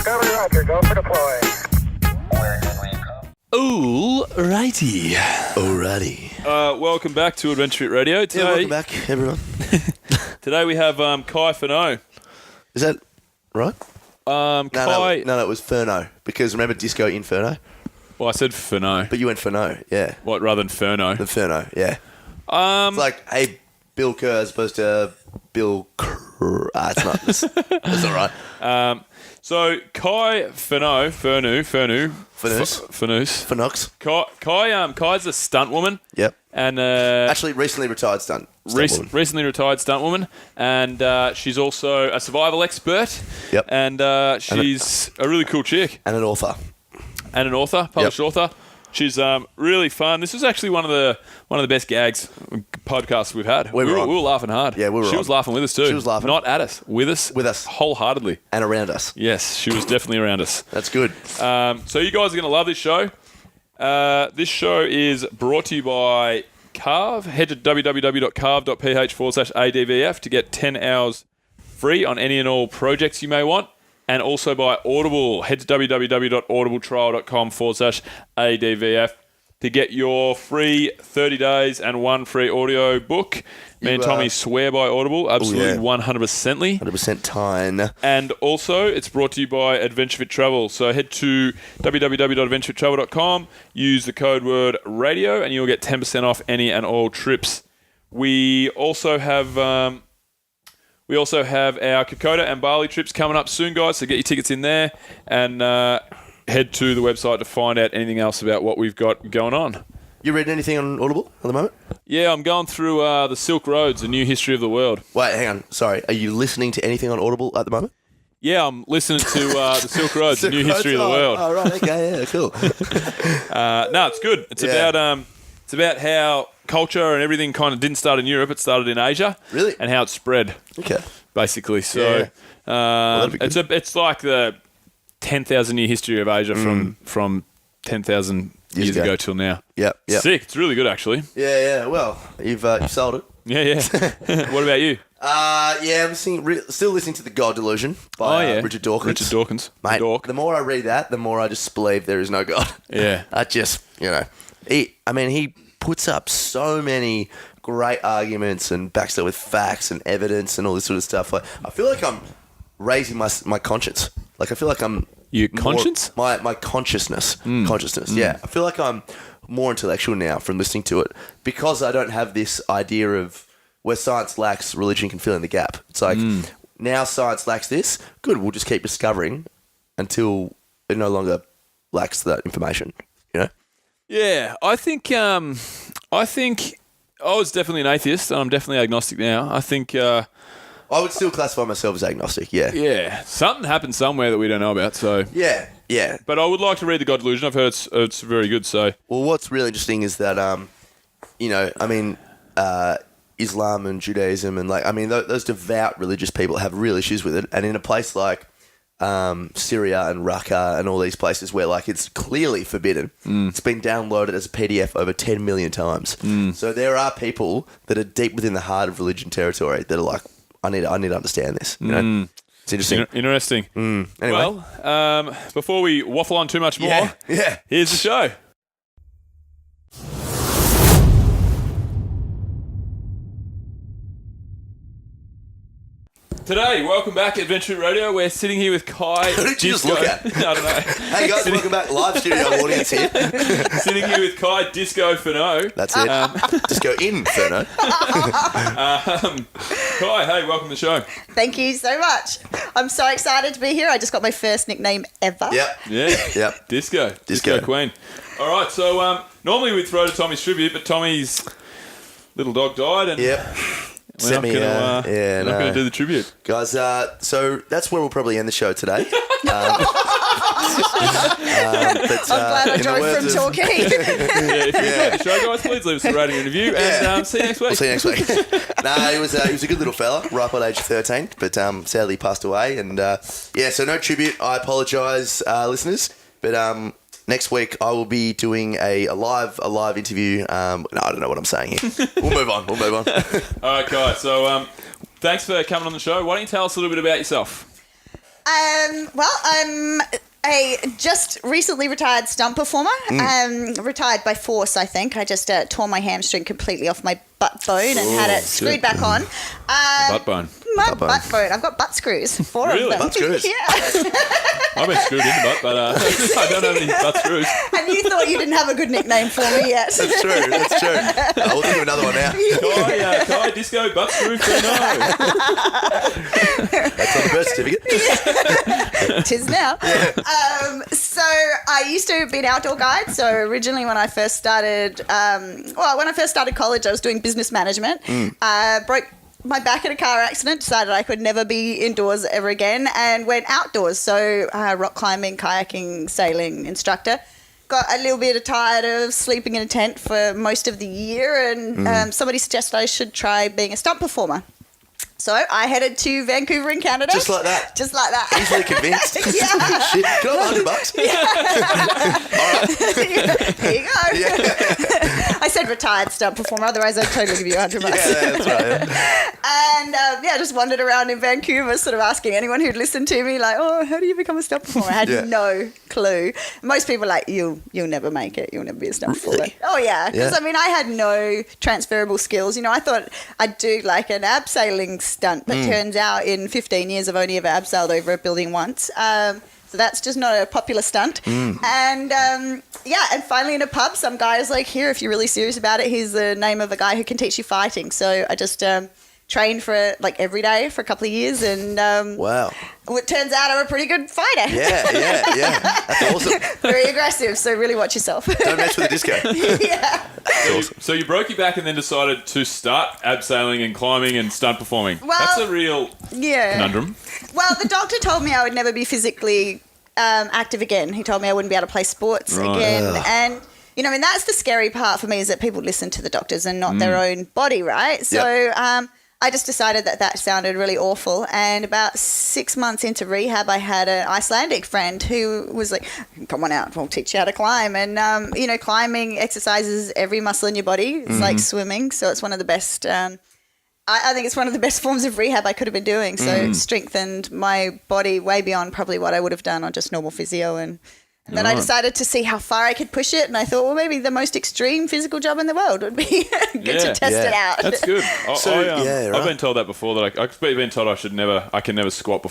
Discovery, Roger. Go for deploy. Alrighty. Welcome back to Adventure Fit Radio. Today, Welcome back, everyone. Today we have Kai Furneaux. Is that right? Kai. No, it was Furneaux. Because remember Disco Inferno? Well, I said Furneaux. But you went Furneaux, yeah. What, rather than Furneaux? The Furneaux, yeah. It's like, hey, Bill Kerr as opposed to Bill Kerr. It's not. That's all right. So Kai Furneaux. Kai's a stunt woman. Yep. And Actually, recently retired stunt woman. recently retired stunt woman, and she's also a survival expert. Yep. And she's a really cool chick. And an author. Published author. She's really fun. This was actually one of the best gags podcasts we've had. We were laughing hard. Yeah, we were. She was laughing with us too. She was laughing. Not at us, with us. With us. Wholeheartedly. And around us. Yes, she was definitely around us. That's good. So you guys are going to love this show. This show is brought to you by Carve. Head to www.carve.ph/ADVF to get 10 hours free on any and all projects you may want. And also by Audible. Head to www.audibletrial.com/ADVF to get your free 30 days and one free audio book. Me and Tommy swear by Audible. Absolutely 100%ly. 100% time. And also, it's brought to you by Adventure Fit Travel. So head to www.adventurefittravel.com, use the code word radio, and you'll get 10% off any and all trips. We also have our Kokoda and Bali trips coming up soon, guys, so get your tickets in there and head to the website to find out anything else about what we've got going on. You reading anything on Audible at the moment? Yeah, I'm going through The Silk Roads, A New History of the World. Wait, hang on. Sorry. Are you listening to anything on Audible at the moment? Yeah, I'm listening to The Silk Roads, A New History of the World. Oh, right. Okay, yeah, cool. No, it's good. It's about how culture and everything kind of didn't start in Europe. It started in Asia. Really? And how it spread. Okay. Basically. So it's like the 10,000 year history of Asia from 10,000 years ago till now. Yep. Sick. It's really good, actually. Yeah. Well, you've sold it. Yeah. What about you? I'm still listening to The God Delusion by Richard Dawkins. Richard Dawkins. Mate, the more I read that, the more I just believe there is no God. Yeah. I just, he puts up so many great arguments and backs it with facts and evidence and all this sort of stuff. Like, I feel like I'm raising my conscience. Like, I feel like I'm... Your conscience? My consciousness. Consciousness, yeah. I feel like I'm more intellectual now from listening to it because I don't have this idea of where science lacks, religion can fill in the gap. It's like, now science lacks this. Good, we'll just keep discovering until it no longer lacks that information, Yeah, I think I was definitely an atheist, and I'm definitely agnostic now. I think... I would still classify myself as agnostic, yeah. Yeah, something happened somewhere that we don't know about, so... Yeah. But I would like to read The God Delusion. I've heard it's very good, so... Well, what's really interesting is that, Islam and Judaism and, those devout religious people have real issues with it. And in a place like Syria and Raqqa and all these places where, it's clearly forbidden, it's been downloaded as a PDF over 10 million times. So there are people that are deep within the heart of religion territory that are like, I need to understand this. It's interesting. Interesting. Anyway. Well, before we waffle on too much more, here's the show. Today, welcome back, Adventure Radio. We're sitting here with Kai. Who did you just look at? I don't know. Hey guys, welcome back. Live studio audience here. Sitting here with Kai Disco Furneaux. That's it. Disco in Furneaux. Kai, hey, welcome to the show. Thank you so much. I'm so excited to be here. I just got my first nickname ever. Yep. Yeah. Yep. Disco Queen. All right, so normally we'd throw to Tommy's tribute, but Tommy's little dog died, and we're not going to do the tribute. Guys, so that's where we'll probably end the show today. I'm glad I drove from Torquay. If you enjoyed the show, guys, please leave us a rating and review, and see you next week. We'll see you next week. He was a good little fella, ripe at age 13, but sadly passed away. And so no tribute. I apologise, listeners, but next week I will be doing a live interview. No, I don't know what I'm saying here. We'll move on. All right, Kai. So thanks for coming on the show. Why don't you tell us a little bit about yourself? Well, I'm a just recently retired stunt performer. Retired by force, I think. I just tore my hamstring completely off my butt bone and had it screwed back on. Butt bone. My butt bone. I've got butt screws. 4 of them. Butt screws? Yeah. I've been screwed in the butt, but I don't have any butt screws. And you thought you didn't have a good nickname for me yet. That's true. We'll think of another one now. Kai Disco Butt Screw Furneaux. That's on the birth certificate. Tis now. So I used to be an outdoor guide. So originally when I first started, college, I was doing business management. Broke my back in a car accident, decided I could never be indoors ever again, and went outdoors. So rock climbing, kayaking, sailing instructor. Got a little bit tired of sleeping in a tent for most of the year, and somebody suggested I should try being a stunt performer. So I headed to Vancouver in Canada. Just like that. Easily convinced. Yeah. Shit. Can I have $100? Yeah. There you go. Yeah. I said retired stunt performer, otherwise I'd totally give you $100. Yeah, that's right. And I just wandered around in Vancouver sort of asking anyone who'd listen to me, like, oh, how do you become a stunt performer? I had no clue. Most people are like, you'll never make it. You'll never be a stunt performer. Oh, yeah. Because, I had no transferable skills. I thought I'd do like an abseiling stunt, but turns out in 15 years I've only ever abseiled over a building once. So that's just not a popular stunt. And and finally in a pub, some guy is like, here, if you're really serious about it, here's the name of a guy who can teach you fighting. So I just trained for like every day for a couple of years, and wow. It turns out I'm a pretty good fighter. Yeah. That's awesome. Very aggressive, so really watch yourself. Don't mess with the disco. Yeah. So you broke your back and then decided to start abseiling and climbing and stunt performing. Well, that's a real conundrum. Well, the doctor told me I would never be physically active again. He told me I wouldn't be able to play sports again. And, that's the scary part for me, is that people listen to the doctors and not their own body, right? So I just decided that sounded really awful. And about 6 months into rehab, I had an Icelandic friend who was like, come on out, we'll teach you how to climb. And, climbing exercises every muscle in your body. It's like swimming. So it's one of the best, I think it's one of the best forms of rehab I could have been doing. So it strengthened my body way beyond probably what I would have done on just normal physio. And then I decided to see how far I could push it, and I thought, well, maybe the most extreme physical job in the world would be good to test it out. That's good. I've been told that before, that I've been told I can never squat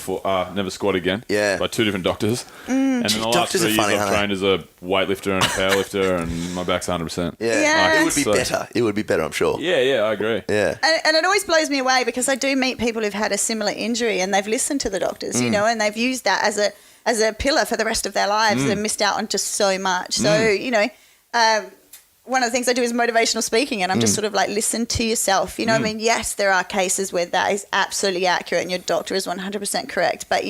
never squat again. Yeah. By 2 different doctors. And in the last 3 years, I've trained as a weightlifter and a powerlifter, and my back's 100%. Yeah. It would be better. It would be better, I'm sure. Yeah, I agree. Yeah. And it always blows me away, because I do meet people who've had a similar injury and they've listened to the doctors, and they've used that as a pillar for the rest of their lives and missed out on just so much. So, one of the things I do is motivational speaking, and I'm just sort of like, listen to yourself. Yes, there are cases where that is absolutely accurate and your doctor is 100% correct. But,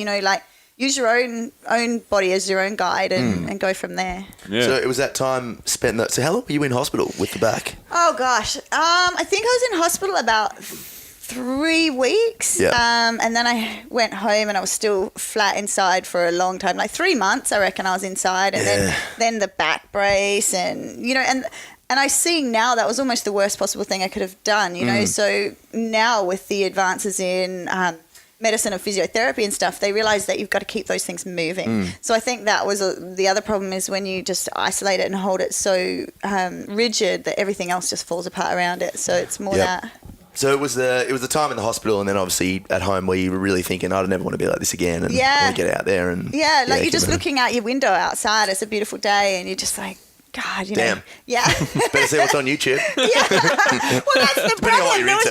use your own body as your own guide and go from there. Yeah. So it was that time spent so how long were you in hospital with the back? Oh, gosh. I think I was in hospital about 3 weeks. And then I went home and I was still flat inside for a long time, like 3 months, I reckon I was inside. And then the back brace and I see now that was almost the worst possible thing I could have done, So now with the advances in medicine and physiotherapy and stuff, they realize that you've got to keep those things moving. So I think that was the other problem, is when you just isolate it and hold it so rigid that everything else just falls apart around it. So it's more that. So it was the time in the hospital, and then obviously at home where you were really thinking, I never want to be like this again, and I want to get out there and you're just looking out your window outside. It's a beautiful day, and you're just like, God, Damn. Yeah. Better see what's on YouTube. Well, that's the problem. There was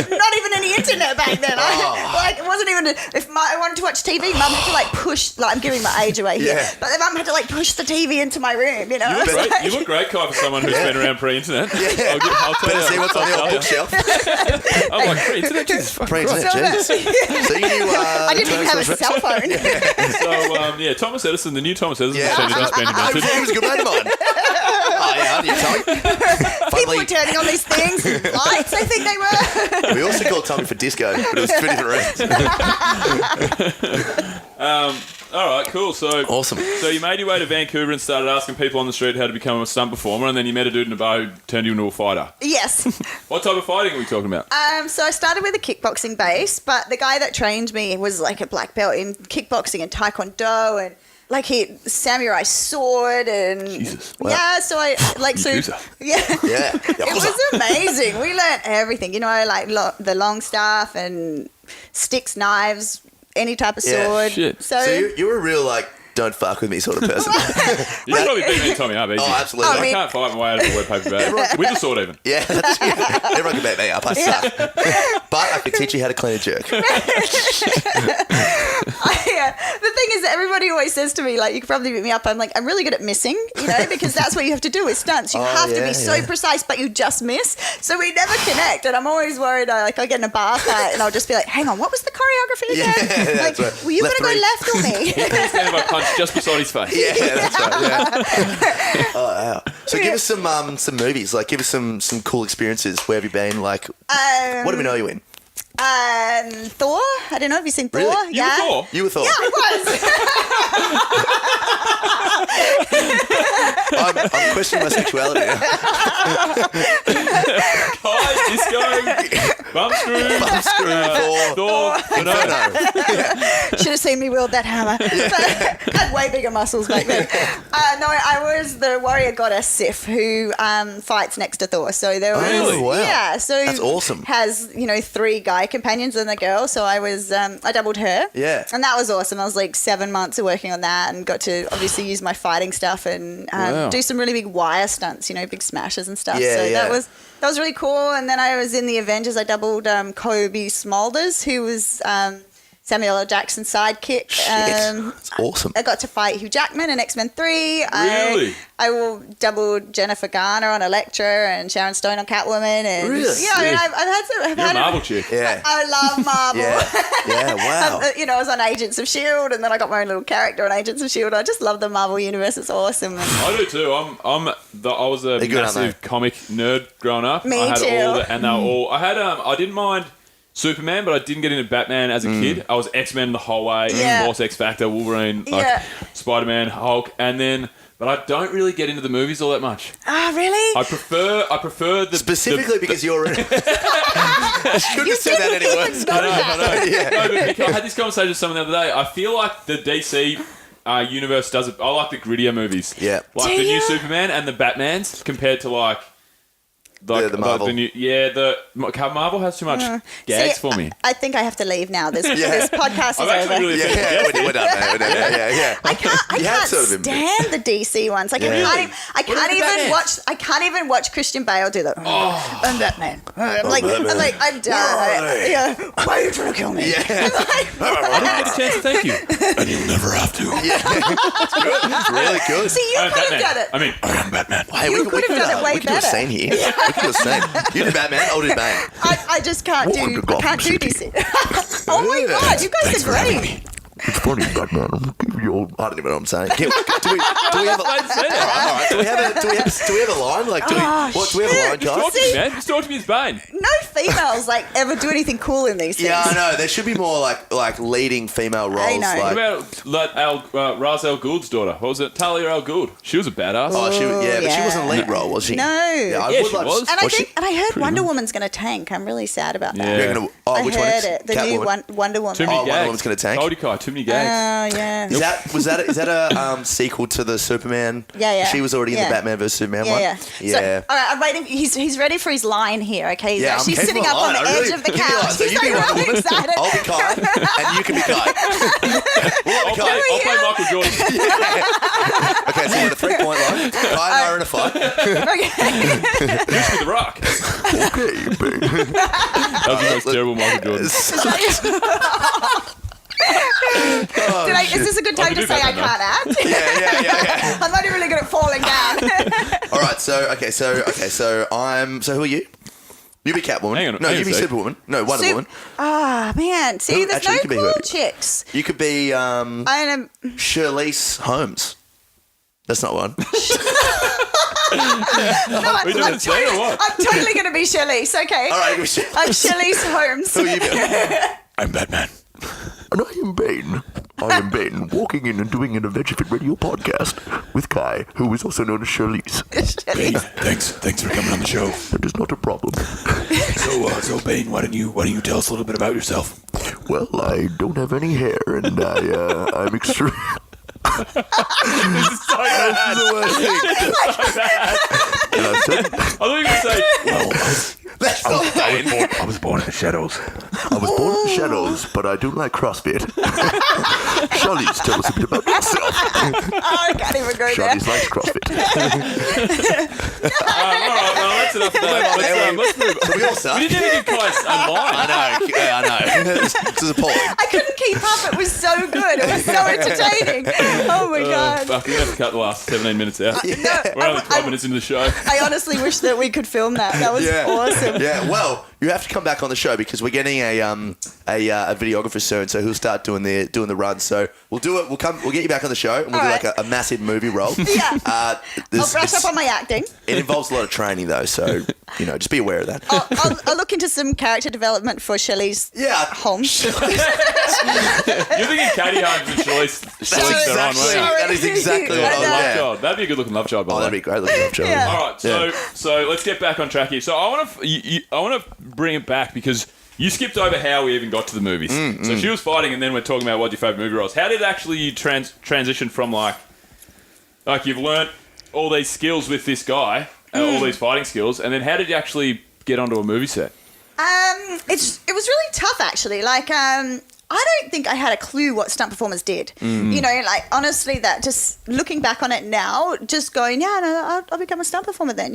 not even any internet back then. It wasn't even. If I wanted to watch TV, Mum had to push. I'm giving my age away here, but Mum had to push the TV into my room. You look great, Kai, for someone who's been around pre-internet. Yeah. I'll better see what's on the old bookshelf. I'm like, pre-internet, Jesus. Pre-internet, Jesus. So you knew. I didn't even have a cell phone. So Thomas Edison, the new Thomas Edison machine has just been invented. He was a good mate of mine. People were turning on these things, lights, I think they were. We also called Tommy for disco, but it was 2 different reasons. All right, cool. So Awesome. So you made your way to Vancouver and started asking people on the street how to become a stunt performer, and then you met a dude in a bar who turned you into a fighter. Yes. What type of fighting are we talking about? So I started with a kickboxing base, but the guy that trained me was like a black belt in kickboxing and taekwondo and like he samurai sword and Jesus. Wow. yeah. So I like so Yakuza. yeah. Yeah. It was amazing. We learned everything. You know, like the long staff and sticks, knives, any type of Yeah. sword. Shit. So you're a real like don't fuck with me sort of person. You probably beat me and Tommy up easy. Oh, absolutely. I can't fight my way out of a wet paper bag. With a sword even. Yeah, that's true. Everyone can beat me up. I suck. But I can teach you how to clean a jerk. The thing is that everybody always says to me, like, you could probably beat me up. I'm like, I'm really good at missing, you know, because that's what you have to do with stunts. You have to be so precise, but you just miss. So we never connect. And I'm always worried, like, I get in a bar fight and I'll just be like, hang on, what was the choreography again? Yeah, like, that's right. were you going to go left or me? Stand by punch just beside his face. Yeah, that's right. Yeah. Oh, wow. So give us some movies. Like, give us some cool experiences. Where have you been? Like, what do we know you in? Thor. I don't know if you've seen Thor. Really? You were Thor? You were Thor. Yeah, I was. I'm questioning my sexuality now. Kai, disco, bum screw, Thor, Inferno. Should have seen me wield that hammer. I had way bigger muscles back then. No, I was the warrior goddess Sif who fights next to Thor. So there was, Really? Wow. yeah. So That's awesome. Has 3 guy companions and a girl. So I was I doubled her. Yeah. And that was awesome. I was like 7 months of working on that and got to obviously use my fighting stuff and Wow. do some really big wire stunts. Big smashes and stuff. Yeah, so yeah. that was really cool. And then I was in the Avengers. I doubled Kobe Smulders, who was Samuel L. Jackson's sidekick. Shit. That's awesome. I got to fight Hugh Jackman in X-Men 3. Really? I will doubled Jennifer Garner on Elektra and Sharon Stone on Catwoman. And Really? yeah, I mean, I've had some. You're a Marvel chick. Yeah. I love Marvel. Yeah, wow. I was on Agents of S.H.I.E.L.D. and then I got my own little character on Agents of S.H.I.E.L.D. I just love the Marvel universe. It's awesome. I do too. I was a They're good, aren't massive comic nerd growing up. Me I had too. all and they were all. I had I didn't mind Superman, but I didn't get into Batman as a kid. I was X-Men the whole way. Yeah. Force, X Factor, Wolverine, Yeah. Spider-Man, Hulk, and then. But I don't really get into the movies all that much. Ah, really? I prefer the Specifically because you're in it. I shouldn't have said that anyway. I know. No, but because I had this conversation with someone the other day. I feel like the DC universe does it. I like the grittier movies. Yeah. Like Do the new you? Superman and the Batmans compared to like the Marvel. Marvel has too much gags for me. I think I have to leave now. This podcast is I'm actually over. really Yeah, we're done, man. We're done. Yeah. I can't You have sort of been- stand the DC ones. Like Yeah. I What can't are the even Batmans? watch. I can't even watch Christian Bale do that. I'm Batman. I'm Batman. I'm done. Why? Yeah. Why are you trying to kill me? Yeah. I didn't get a chance to thank you. And you'll never have to. Yeah. It's good. It's really good. See, you I'm could have Batman. done it. I mean, I am Batman. Hey, You could have done it way we could do a better. scene here. We could do a scene. You do Batman, I'll do Bane. I just can't do. I can't do DC. Oh my Yeah. god, you guys Thanks are for having great. me. It's funny, Batman. I don't even know what I'm saying. Do we have a line? Do we have a line? Like, do we have a line, Just guys? talk to me, man. Just talk to me as Bane. No females ever do anything cool in these things. Yeah, I know. There should be more like leading female roles. I know. What about Ra's al Ghul's daughter? What was it? Talia al Ghul. She was a badass. Oh, but she yeah. wasn't a lead role, was she? No. Yeah, I Yeah, would she like. was. And I Was she? think, and I heard Wonder Woman's going to tank. I'm really sad about that. Yeah. You're gonna, I which heard one? it. The new Wonder Woman. Too many Wonder gags. Woman's gonna tank? Told you, Kai. Too many gags. Yeah. Is that a sequel to the Superman? Yeah. She was already in the Yeah. Batman vs Superman one. Yeah. Yeah. So, all right, I'm waiting. He's ready for his line here. Okay, he's Yeah, I'm actually keeping sitting my up on line. the I really- edge of the give me a line. couch. So He's you be like Wonder really Woman, excited. I'll be Kai, and you can be Kai. I'll play Michael Jordan. Okay, so we're at a 3-point line. Kai and I are in a fight. Okay. Push me the rock. Okay, babe. That was the most terrible Michael Jordan. Is this a good time can to do say I that, can't act? Yeah. I'm not even really good at falling down. All right, so who are you? You be Catwoman. Hang on, No, hang you on be a sec. Superwoman. No, Wonder Woman. Ah, man. See, Who- there's actually, you could be no cool whoever. chicks. You could be I am. Shirlise Holmes. That's not one. Are you doing the same or what? I'm totally going to be Shirlise, okay? All right, you be I'm Shirlise Holmes. Who are you? I'm Batman. And I am Bane. I am Ben, walking in and doing an Adventure Fit Radio podcast with Kai, who is also known as Charlize. Bane, thanks for coming on the show. That is not a problem. So Bane, why don't you tell us a little bit about yourself? Well, I don't have any hair, and I'm extreme. This is so bad. The worst thing. I thought you were going to say, well, That's not Bane. I was born in the shadows. I was born in the shadows, but I do like CrossFit. Charlize, tell us a bit about yourself. I can't even go there. Charlize likes CrossFit. all right, well, that's enough of that. Let's move on. We all suck. We didn't even get Kai's line. I know. This is appalling. I couldn't keep up. It was so good. It was so entertaining. Oh my god. Fuck, we're going to have to cut the last 17 minutes out. We're only 12 minutes into the show. I honestly wish that we could film that. That was awesome. Yeah, well, you have to come back on the show because we're getting a videographer soon, so he'll start doing the run. So we'll do it. We'll get you back on the show, and we'll do All right. like a massive movie role. Yeah. I'll brush up on my acting. It involves a lot of training though, so just be aware of that. I'll look into some character development for Shelley's Holmes. You're thinking Katie Holmes and Charlize Theron, weren't you? That is exactly what I was. Love Yeah. child. That'd be a good looking love child, by the way. That'd be great looking up, Joe. Yeah. All right, so let's get back on track here. So I want to bring it back because you skipped over how we even got to the movies. So she was fighting, and then we're talking about what your favorite movie was. How did actually you transition from like you've learnt all these skills with this guy, all these fighting skills, and then how did you actually get onto a movie set? It was really tough actually. I don't think I had a clue what stunt performers did. Honestly, that just looking back on it now, just going, I'll become a stunt performer then.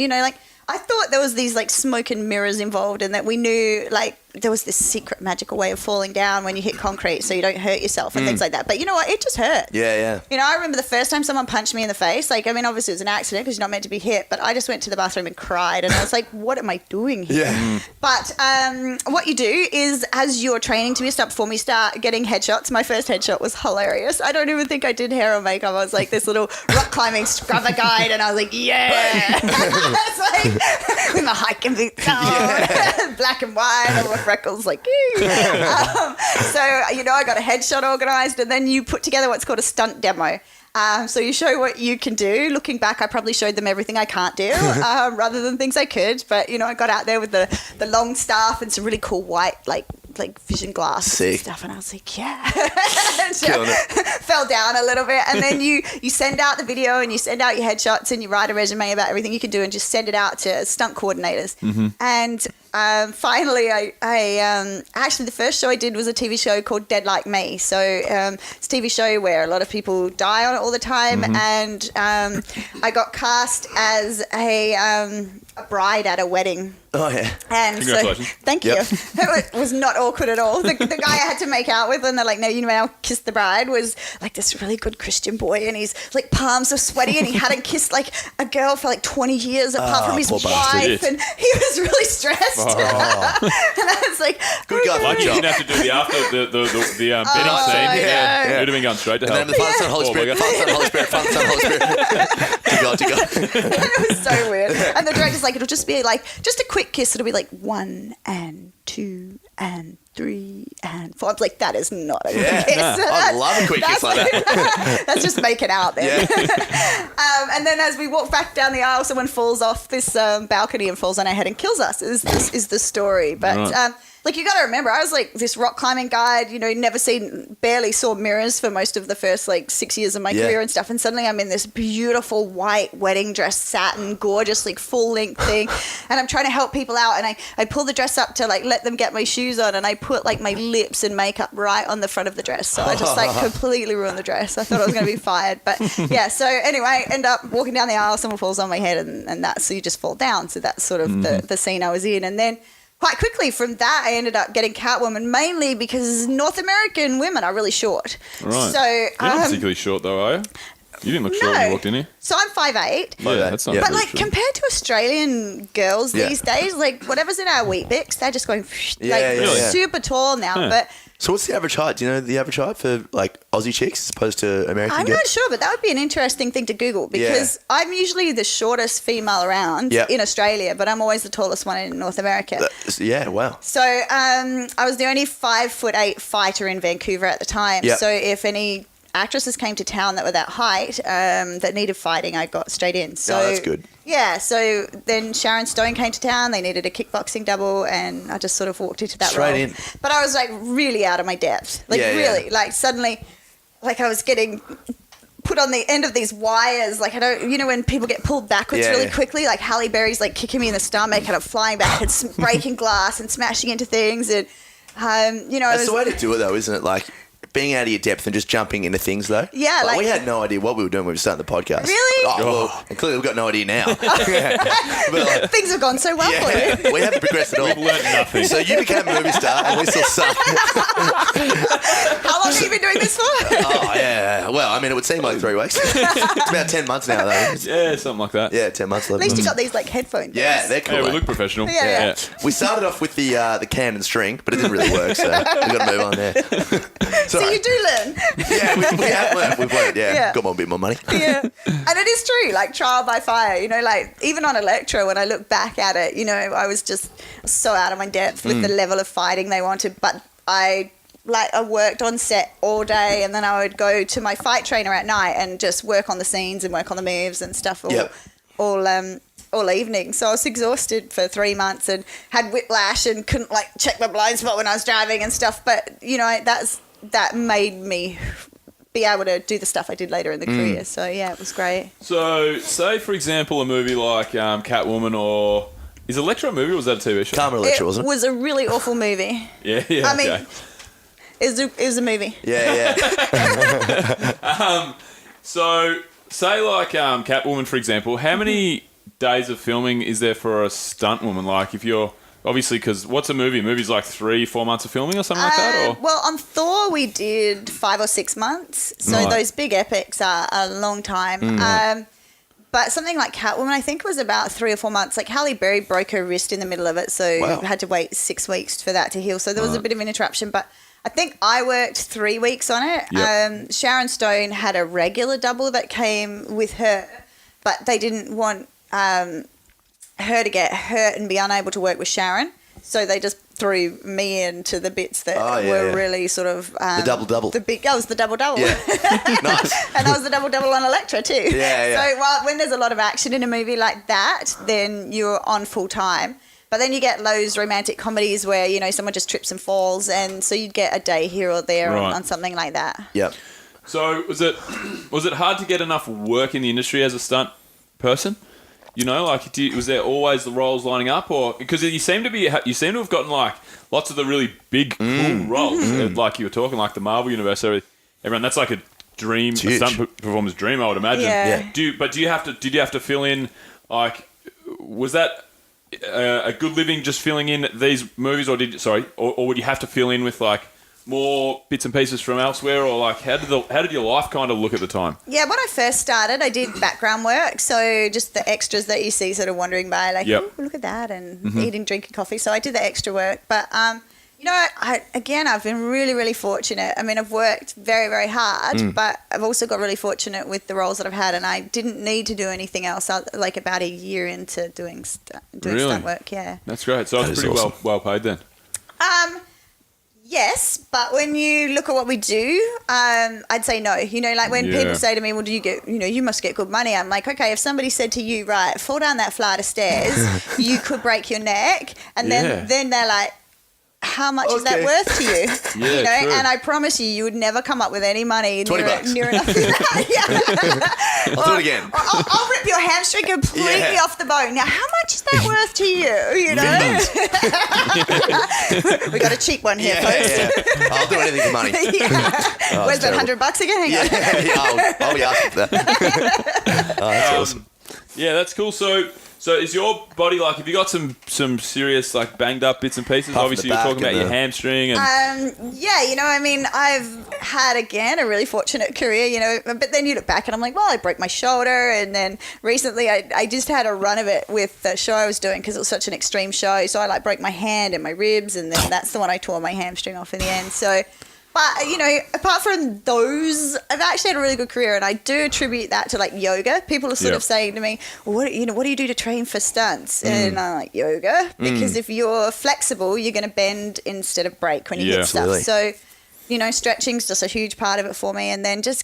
I thought there was these smoke and mirrors involved, and that we knew there was this secret magical way of falling down when you hit concrete so you don't hurt yourself and things like that. But you know what? It just hurt. Yeah. I remember the first time someone punched me in the face. Obviously it was an accident because you're not meant to be hit, but I just went to the bathroom and cried, and I was like, what am I doing here? Yeah. But what you do is, as you're training to be a stunt performer, you start getting headshots. My first headshot was hilarious. I don't even think I did hair or makeup. I was like this little rock climbing scrubber guide, and I was like, yeah. It's with my hiking boots on, black and white, and my freckles, so I got a headshot organised, and then you put together what's called a stunt demo. So you show what you can do. Looking back, I probably showed them everything I can't do rather than things I could. But, I got out there with the long staff and some really cool white, like vision glasses and stuff. And I was like, yeah. Fell down a little bit. And then you send out the video and you send out your headshots and you write a resume about everything you can do and just send it out to stunt coordinators. And finally, I actually the first show I did was a TV show called Dead Like Me. So it's a TV show where a lot of people die on it all the time, and I got cast as a bride at a wedding. Oh yeah. And congratulations. So, thank you. It was not awkward at all. The guy I had to make out with, and they're like, no, I'll kiss the bride, was this really good Christian boy, and his palms are sweaty, and he hadn't kissed a girl for 20 years apart from his wife, and he was really stressed. And I was like, good guy. Lucky you didn't have to do the after the bedding scene. Yeah. You'd have been going straight to hell. And then the Fun Son Holy Spirit. To go. It was so weird. And the director's like, it'll just be just a quick kiss. It'll be 1 and 2 and 3 and 4. I'm like, that is not a quick kiss. I love a quick kiss like that. That's just making out then. Yeah. And then as we walk back down the aisle, someone falls off this balcony and falls on our head and kills us. This is the story. But you got to remember, I was this rock climbing guide, barely saw mirrors for most of the first 6 years of my career and stuff. And suddenly I'm in this beautiful white wedding dress, satin, gorgeous, full length thing. And I'm trying to help people out. And I pull the dress up to let them get my shoes on. And I put my lips and makeup right on the front of the dress. So I just completely ruined the dress. I thought I was going to be fired. But yeah, so anyway, I end up walking down the aisle, someone falls on my head, and so you just fall down. So that's sort of the scene I was in. And then quite quickly from that, I ended up getting Catwoman, mainly because North American women are really short. Right. So you're not particularly short though, are you? You didn't look short when you walked in here. So I'm 5'8". Yeah, that's not Yeah. But very like short. compared to Australian girls Yeah. these days, like whatever's in our wheat bix, they're just going Yeah, like yeah. super tall now. Huh. But So what's the average height? Do you know the average height for like Aussie chicks as opposed to American I'm girls? not sure, but that would be an interesting thing to Google because I'm usually the shortest female around Yeah. in Australia, but I'm always the tallest one in North America. Yeah, wow. So I was the only 5'8" fighter in Vancouver at the time. Yep. So if any actresses came to town that were that height that needed fighting, I got straight in. So Oh, that's good. Yeah. So then Sharon Stone came to town. They needed a kickboxing double, and I just sort of walked into that Straight role. in. But I was like really out of my depth. Like Yeah, really, yeah. like suddenly, like I was getting put on the end of these wires, like I don't, you know, when people get pulled backwards Yeah, really yeah. quickly, like Halle Berry's like kicking me in the stomach and I'm flying back and breaking glass and smashing into things, and you know, That's the way to do it, though, isn't it? Like being out of your depth and just jumping into things, though. Yeah, like- we had no idea what we were doing when we were starting the podcast. Really? Oh, well, and clearly we've got no idea now. But like, things have gone so well for you. yeah, we haven't progressed at all. We've learned nothing. So you became a movie star, and we still suck. How long have you been doing this for? Oh yeah. Well, I mean, it would seem like 3 weeks. It's about 10 months now, though. Yeah, something like that. Yeah, 10 months. At 11 least you months. got these like headphone Yeah, things. they're cool. Yeah, we mate. look professional. Yeah. We started off with the can and string, but it didn't really work, so we've got to move on there. So you do learn. Yeah, we have learned. We've learned, yeah. Yeah. Got a bit more money. Yeah. And it is true, like trial by fire, you know, like even on Electra, when I look back at it, you know, I was just so out of my depth with the level of fighting they wanted. But I worked on set all day, and then I would go to my fight trainer at night and just work on the scenes and work on the moves and stuff all evening. So I was exhausted for 3 months and had whiplash and couldn't like check my blind spot when I was driving and stuff. But, you know, that made me be able to do the stuff I did later in the career. So yeah, it was great. So, say for example, a movie like Catwoman, or is Electra a movie or was that a TV show? Carmen Electra, wasn't it? was a really awful movie. Yeah. I mean, okay. it was a movie. Yeah. So, say like Catwoman, for example, how many days of filming is there for a stunt woman? Like, if you're obviously, because what's a movie? A movie's like 3-4 months of filming or something like that. Or Well, on Thor we did 5 or 6 months. So Right. those big epics are a long time. But something like Catwoman, I think, was about 3 or 4 months. Like Halle Berry broke her wrist in the middle of it, so Wow. had to wait 6 weeks for that to heal. So there was a bit of an interruption, but I think I worked 3 weeks on it. Yep. Sharon Stone had a regular double that came with her, but they didn't want her to get hurt and be unable to work with Sharon. So they just threw me into the bits that were really sort of... The double-double. I was the double-double. Yeah. Nice. And I was the double-double on Electra too. Yeah. So when there's a lot of action in a movie like that, then you're on full time. But then you get those romantic comedies where, you know, someone just trips and falls, and so you'd get a day here or there Right. on something like that. Yep. so was it hard to get enough work in the industry as a stunt person? You know, like, was there always the roles lining up, or because you seem to have gotten like lots of the really big, cool roles, like you were talking, like the Marvel universe, everyone. That's like a dream, a huge. stunt performer's dream, I would imagine. Yeah. Did you have to fill in? Like, was that a good living just filling in these movies, or or would you have to fill in with like more bits and pieces from elsewhere, or like how did your life kind of look at the time? Yeah, when I first started, I did background work, so just the extras that you see sort of wandering by, like, Yep. "Ooh, look at that," and eating, drinking coffee. So I did the extra work. But, you know, I've been really, really fortunate. I mean, I've worked very, very hard, but I've also got really fortunate with the roles that I've had, and I didn't need to do anything else, like about a year into doing Really? stunt work, yeah. That's great. So That it's is pretty awesome. well paid then. Yes, but when you look at what we do, I'd say no. You know, like when Yeah. people say to me, well, do you get, you know, you must get good money. I'm like, okay, if somebody said to you, right, fall down that flight of stairs, you could break your neck. And Yeah. then they're like, how much is that Okay. worth to you? Yeah, you know, true. and I promise you would never come up with any money $20. near enough to that. Yeah. I'll do it again. I'll rip your hamstring completely off the bone. Now, how much is that worth to you? You know, we got a cheap one here, folks. Yeah. I'll do anything for money. Yeah. Where's that terrible. $100 again? Hang on. Yeah, I'll be asking for that. Oh, that's awesome. Yeah, that's cool. So is your body like? Have you got some serious like banged up bits and pieces? Puff in Obviously, the you're back talking about and your the- hamstring and Yeah, I've had, again, a really fortunate career, but then you look back and I'm like, well, I broke my shoulder. And then recently I just had a run of it with the show I was doing because it was such an extreme show. So I broke my hand and my ribs, and then that's the one I tore my hamstring off in the end. So, but, apart from those, I've actually had a really good career, and I do attribute that to like yoga. People are sort of saying to me, well, what do you do to train for stunts? And I'm like, yoga, because if you're flexible, you're going to bend instead of break when you hit stuff. Absolutely. So, stretching's just a huge part of it for me, and then just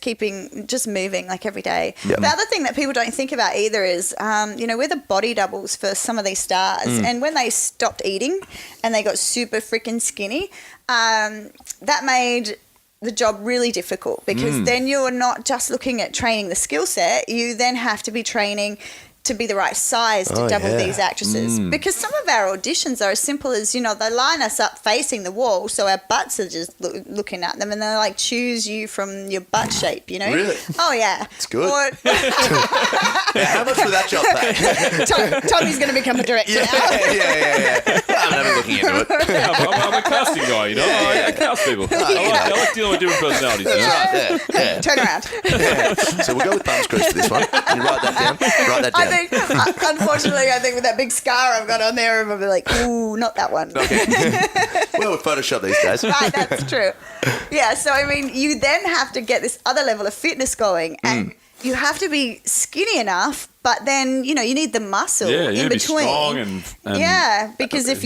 moving like every day. Yep. The other thing that people don't think about either is, we're the body doubles for some of these stars, and when they stopped eating and they got super freaking skinny, that made the job really difficult because then you're not just looking at training the skill set, you then have to be training to be the right size to double these actresses. Because some of our auditions are as simple as, they line us up facing the wall so our butts are just looking at them, and they're like, choose you from your butt shape, Really? Oh, yeah. It's good. Or, How much will that job pay? Tommy's going to become a director now. Yeah. I'm never looking into it. yeah, I'm a casting guy. I cast people. I like dealing with different personalities. Yeah. Turn around. So we'll go with bum screws for this one. You write that down. Write that down. Unfortunately, I think with that big scar I've got on there, I'm like, ooh, not that one. Well, with Photoshop these days. Right, that's true. Yeah, so you then have to get this other level of fitness going, and you have to be skinny enough, but then you need the muscle in be between. strong and yeah, because if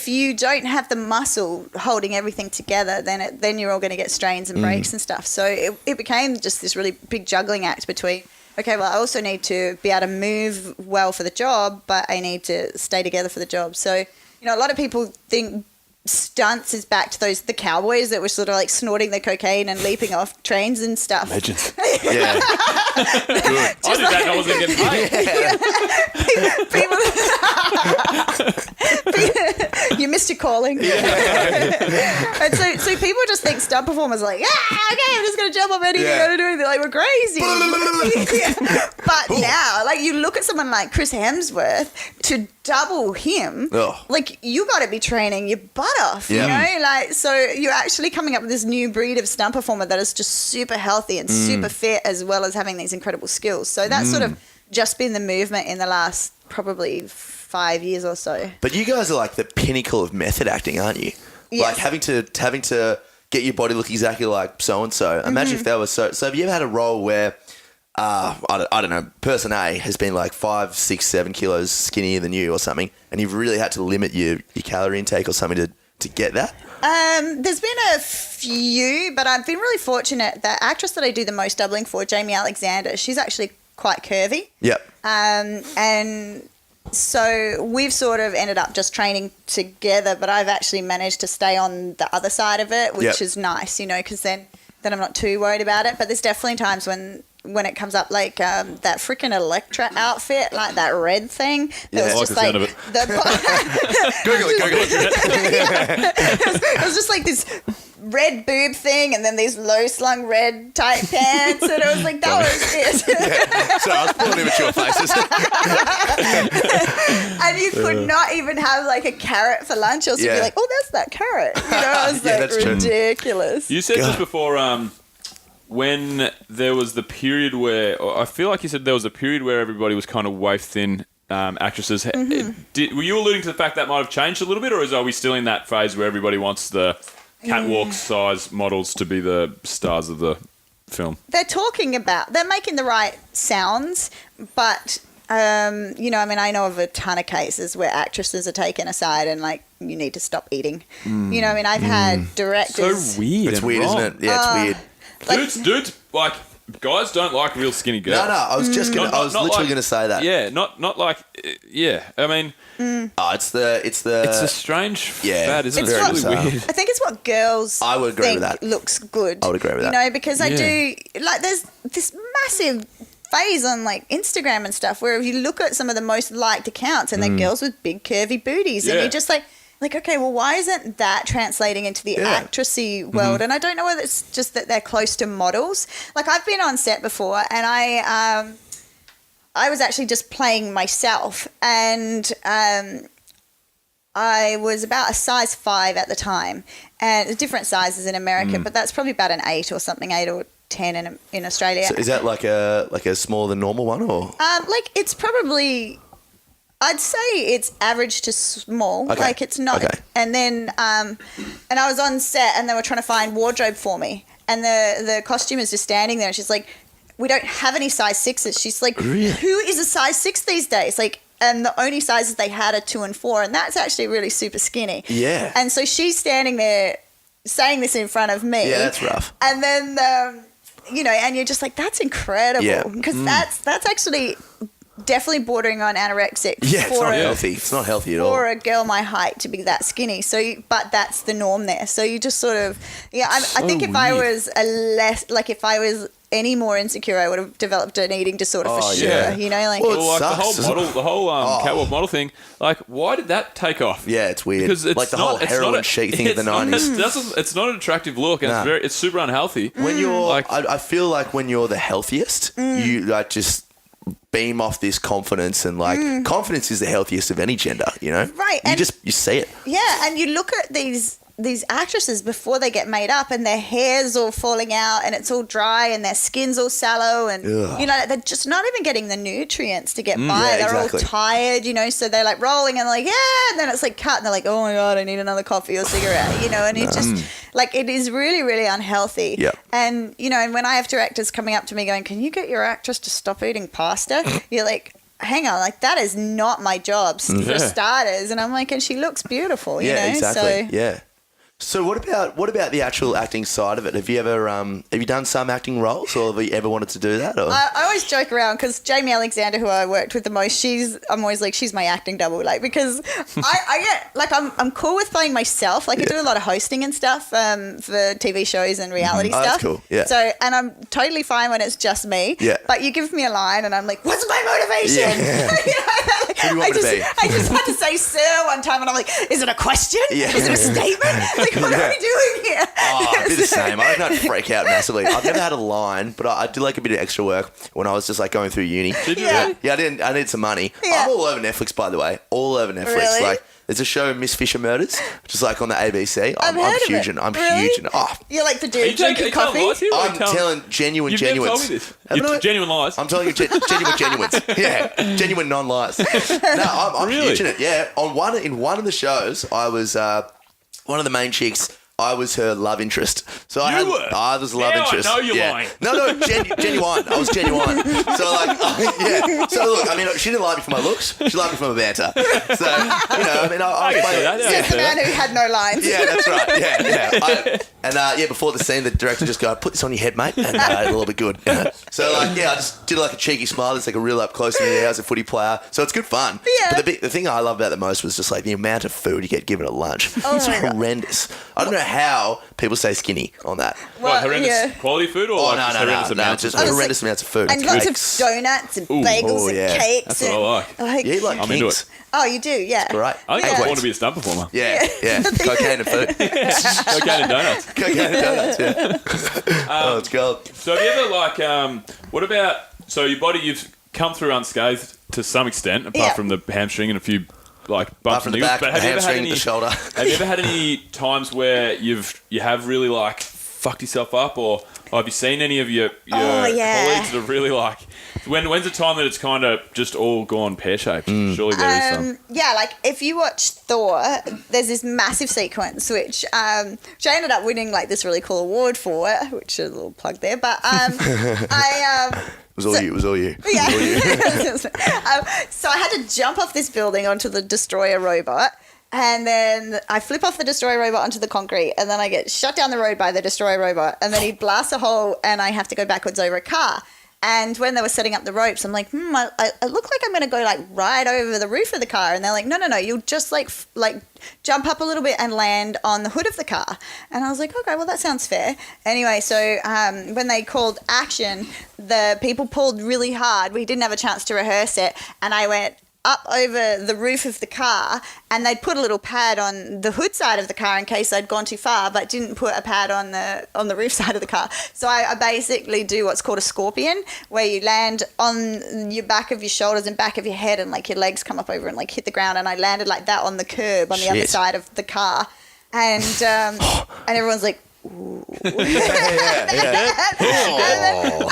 you don't have the muscle holding everything together, then you're all going to get strains and breaks and stuff. So it became just this really big juggling act between, okay, well, I also need to be able to move well for the job, but I need to stay together for the job. So, a lot of people think stunts is back to the cowboys that were sort of like snorting the cocaine and leaping off trains and stuff. legends. Yeah. I did that and I wasn't getting paid. People, you missed your calling. And so people just think stunt performers are like, okay, I'm just going to jump off anything I'm going to do. They're like, we're crazy. But now, you look at someone like Chris Hemsworth, to double him, you got to be training your butt off, so you're actually coming up with this new breed of stunt performer that is just super healthy and super fit, as well as having these incredible skills. So that's sort of just been the movement in the last probably 5 years or so. But you guys are like the pinnacle of method acting, aren't you? Yes. Like having to get your body look exactly like so and so. Imagine if that was so. So have you ever had a role where I don't know, person A has been like 5, 6, 7 kilos skinnier than you or something, and you've really had to limit your calorie intake or something to get that? There's been a few, but I've been really fortunate. The actress that I do the most doubling for, Jaimie Alexander, she's actually quite curvy. Yep. And so we've sort of ended up just training together, but I've actually managed to stay on the other side of it, which is nice, because then I'm not too worried about it. But there's definitely times when it comes up, like that freaking Electra outfit, like that red thing. Yeah, was I like just the sound of it. Google it. It was just like this red boob thing, and then these low slung red tight pants, and it was like, that was it. So I was pulling immature faces. And you could not even have like a carrot for lunch, else you'd be like, oh, that's that carrot. It was like that's true. ridiculous. You said just before when there was the period where, or I feel like you said there was a period where everybody was kind of waif thin actresses. Were you alluding to the fact that might have changed a little bit, or are we still in that phase where everybody wants the catwalk size models to be the stars of the film? They're making the right sounds, but I know of a ton of cases where actresses are taken aside and like, you need to stop eating. I've had directors. So weird. It's weird, isn't it? Yeah, it's weird. Dudes, like, guys don't like real skinny girls. No, I was just gonna. I was literally like, gonna say that. Yeah, not like. Yeah, I mean, it's a strange fad, isn't it? Very It's really bizarre. weird. I think it's what girls I would agree think with that. looks good. I would agree with that. Because I do, like, there's this massive phase on like Instagram and stuff where if you look at some of the most liked accounts and they're girls with big curvy booties, and you're just like, okay, well, why isn't that translating into the actressy world? And I don't know whether it's just that they're close to models. Like, I've been on set before, and I I was actually just playing myself, and I was about a size 5 at the time, and different sizes in America, but that's probably about an 8 or something, 8 or 10 in Australia. So is that like a smaller than normal one, or? Like it's probably, I'd say it's average to small. Okay. Like it's not. Okay. And then, and I was on set, and they were trying to find wardrobe for me, and the costumer's just standing there, and she's like, "We don't have any size 6s." She's like, Really? "Who is a size 6 these days?" Like, and the only sizes they had are 2 and 4, and that's actually really super skinny. Yeah. And so she's standing there saying this in front of me. Yeah, that's rough. And then, and you're just like, that's incredible. Yeah. Because that's actually definitely bordering on anorexic. Yeah, it's not a, healthy. It's not healthy at all. For a girl my height to be that skinny. But that's the norm there. So you just sort of, I think if I was if I was any more insecure, I would have developed an eating disorder for sure. yeah. Well, like sucks, the whole catwalk model thing. Like, why did that take off? Yeah, it's weird. Because it's like the not, whole it's heroin not a- chic thing of the it's not- 90s. It's not an attractive look, and Nah. it's super unhealthy. When you're, Like- I feel like when you're the healthiest, you like just beam off this confidence, and like confidence is the healthiest of any gender. You know, Right, You and- you see it. Yeah, and you look at these actresses before they get made up, and their hair's all falling out, and it's all dry, and their skin's all sallow, and Ugh. they're just not even getting the nutrients to get by. yeah, They're exactly. all tired, so they're like rolling, and they're like, yeah, and then it's like cut, and they're like, oh my god, I need another coffee or cigarette, and it just like it is really, really unhealthy. Yeah. And and when I have directors coming up to me going, can you get your actress to stop eating pasta? You're like, hang on, like that is not my job for Yeah. starters. And I'm like, and she looks beautiful, you know? exactly. So Yeah. So what about the actual acting side of it? Have you ever have you done some acting roles, or have you ever wanted to do that? Or? I always joke around because Jaimie Alexander, who I worked with the most, I'm always like, she's my acting double, like, because I get like I'm cool with playing myself. Like I do a lot of hosting and stuff for TV shows and reality Oh, stuff. that's cool. Yeah. So and I'm totally fine when it's just me. Yeah. But you give me a line and I'm like, what's my motivation? Yeah. What do you want me to be? I just had to say sir one time, and I'm like, is it a question? Yeah. Is it a statement? Like, what are we doing here? Oh, I do the same. I don't freak out massively. I've never had a line, but I did like a bit of extra work when I was just like going through uni. Did you? Yeah. Yeah, I need some money. Yeah. I'm all over Netflix, by the way. All over Netflix. Really? Like, there's a show, Miss Fisher Murders, just like on the ABC. I've I'm heard of huge it. in. I'm Really? huge in. Oh, You're like the Are you dude drinking coffee. lies here, or I'm telling genuine You've never told genuines. me this. Haven't I? Genuine lies. I'm telling you, genuine genuines. Yeah, genuine non-lies. No, I'm Really? huge in it. Yeah, in one of the shows, I was one of the main chicks. I was her love interest. So I were? was love Now I interest. know you're yeah. lying. No, genuine. I was genuine. So like, yeah. So look, I mean, she didn't like me for my looks. She liked me for my banter. So I mean, I can play see that, yeah. Says the man who had no lines. Yeah, that's right. Yeah. Before the scene, the director just go, "Put this on your head, mate, and it'll be good." So like, I just did like a cheeky smile. It's like a real up close to me. I was a footy player, so it's good fun. Yeah. But the thing I love about it the most was just like the amount of food you get given at lunch. Oh It's my God. horrendous. I don't know how people stay skinny on that. What, horrendous yeah. quality food, or Oh like no, just horrendous no, amounts just of food? horrendous amounts of food. And lots Cakes. of donuts and bagels and yeah. cakes. That's what I and, like. Yeah, you like I'm into kinks. it. Oh, you do, yeah. Right. I think Yeah. I want to be a stunt performer. Yeah, cocaine and food. Cocaine and donuts. Cocaine and donuts. Yeah. Oh, it's gold. So have you ever what about, so your body, you've come through unscathed to some extent, apart Yeah. from the hamstring and a few like Apart bumps from and the niggles, back, but the have you ever had hamstring, any, the shoulder. have you ever had any times where you have really like fucked yourself up, or have you seen any of your Oh, yeah. colleagues that are really like, when's the time that it's kind of just all gone pear-shaped? Surely there is some. Yeah, like if you watch Thor, there's this massive sequence which I ended up winning like this really cool award for, which is a little plug there. But It was all you. It was all you. yeah. It was all you. So I had to jump off this building onto the destroyer robot. And then I flip off the destroyer robot onto the concrete, and then I get shut down the road by the destroyer robot, and then he blasts a hole, and I have to go backwards over a car. And when they were setting up the ropes, I'm like, I look like I'm going to go like right over the roof of the car. And they're like, no, you'll just like jump up a little bit and land on the hood of the car. And I was like, okay, well, that sounds fair. Anyway, so when they called action, the people pulled really hard. We didn't have a chance to rehearse it. And I went, up over the roof of the car, and they'd put a little pad on the hood side of the car in case I'd gone too far, but didn't put a pad on the roof side of the car. So I basically do what's called a scorpion, where you land on your back of your shoulders and back of your head, and like your legs come up over and like hit the ground. And I landed like that on the curb on the other side of the car, and everyone's like, ooh.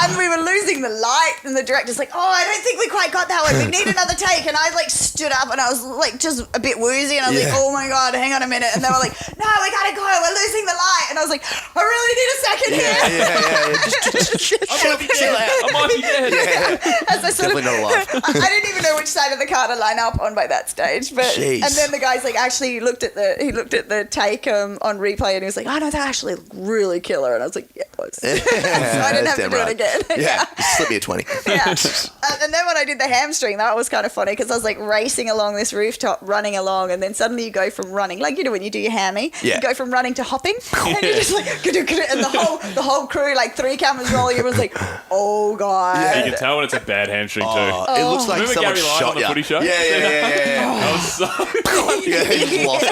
And we were losing the light, and the director's like, I don't think we quite got that one. We need another take. And I like stood up, and I was like just a bit woozy, and I was like, oh my God, hang on a minute. And they were like, no, we gotta go, we're losing the light. And I was like, I really need a second here. I might be dead. As I sort Definitely not alive. I didn't even know which side of the car to line up on by that stage. But Jeez. and then the guy's like, actually he looked at the take on replay, and he was like, oh no, that actually looked really killer. And I was like, yeah, it was. So I didn't have to do it again. Yeah, just slip me a 20. Yeah. And then when I did the hamstring, that was kind of funny because I was like racing along this rooftop, running along, and then suddenly you go from running, like you know when you do your hammy, you go from running to hopping, and you're just like, and the whole crew, like 3 cameras rolling, it was like, oh God. You can tell when it's a bad hamstring too. It looks like Remember someone Gary Lyon shot on the you. footy show? Yeah. That was so Yeah, he lost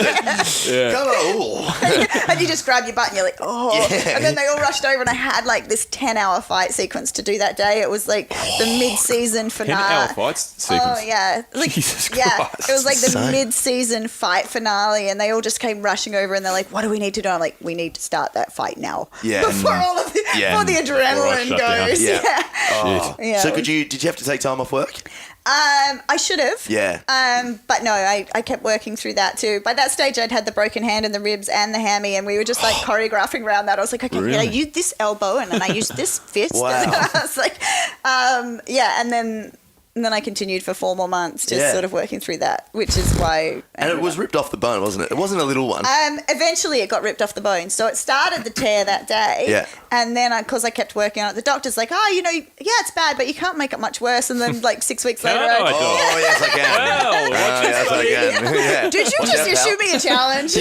it. Come on. And you just grab your butt and you're like, oh. Yeah. And then they all rushed over, and I had like this 10-hour fight sequence to do that day. It was like the mid-season finale. 10-hour fights sequence. Oh, yeah. Like, Jesus yeah, Christ. it was like the Insane. mid-season fight finale, and they all just came rushing over, and they're like, what do we need to do? I'm like, we need to start that fight now. Yeah. Before all of the, before the adrenaline shut down. goes. Yeah. Yeah. Shit. Yeah. So did you have to take time off work? I should have. Yeah. But no, I kept working through that too. By that stage, I'd had the broken hand and the ribs and the hammy, and we were just like choreographing around that. I was like, okay, Really? I used this elbow, and then I used this fist. Wow. And then I was like, and then I continued for 4 more months, just sort of working through that, which is why. And it was ripped off the bone, wasn't it? It wasn't a little one. Eventually, it got ripped off the bone. So it started the tear that day. Yeah. And then, because I kept working on it, the doctor's like, it's bad, but you can't make it much worse. And then, like 6 weeks later, I? Oh, yes, I can. Well, watch Yes, I can. Yeah. did you just issue me a challenge?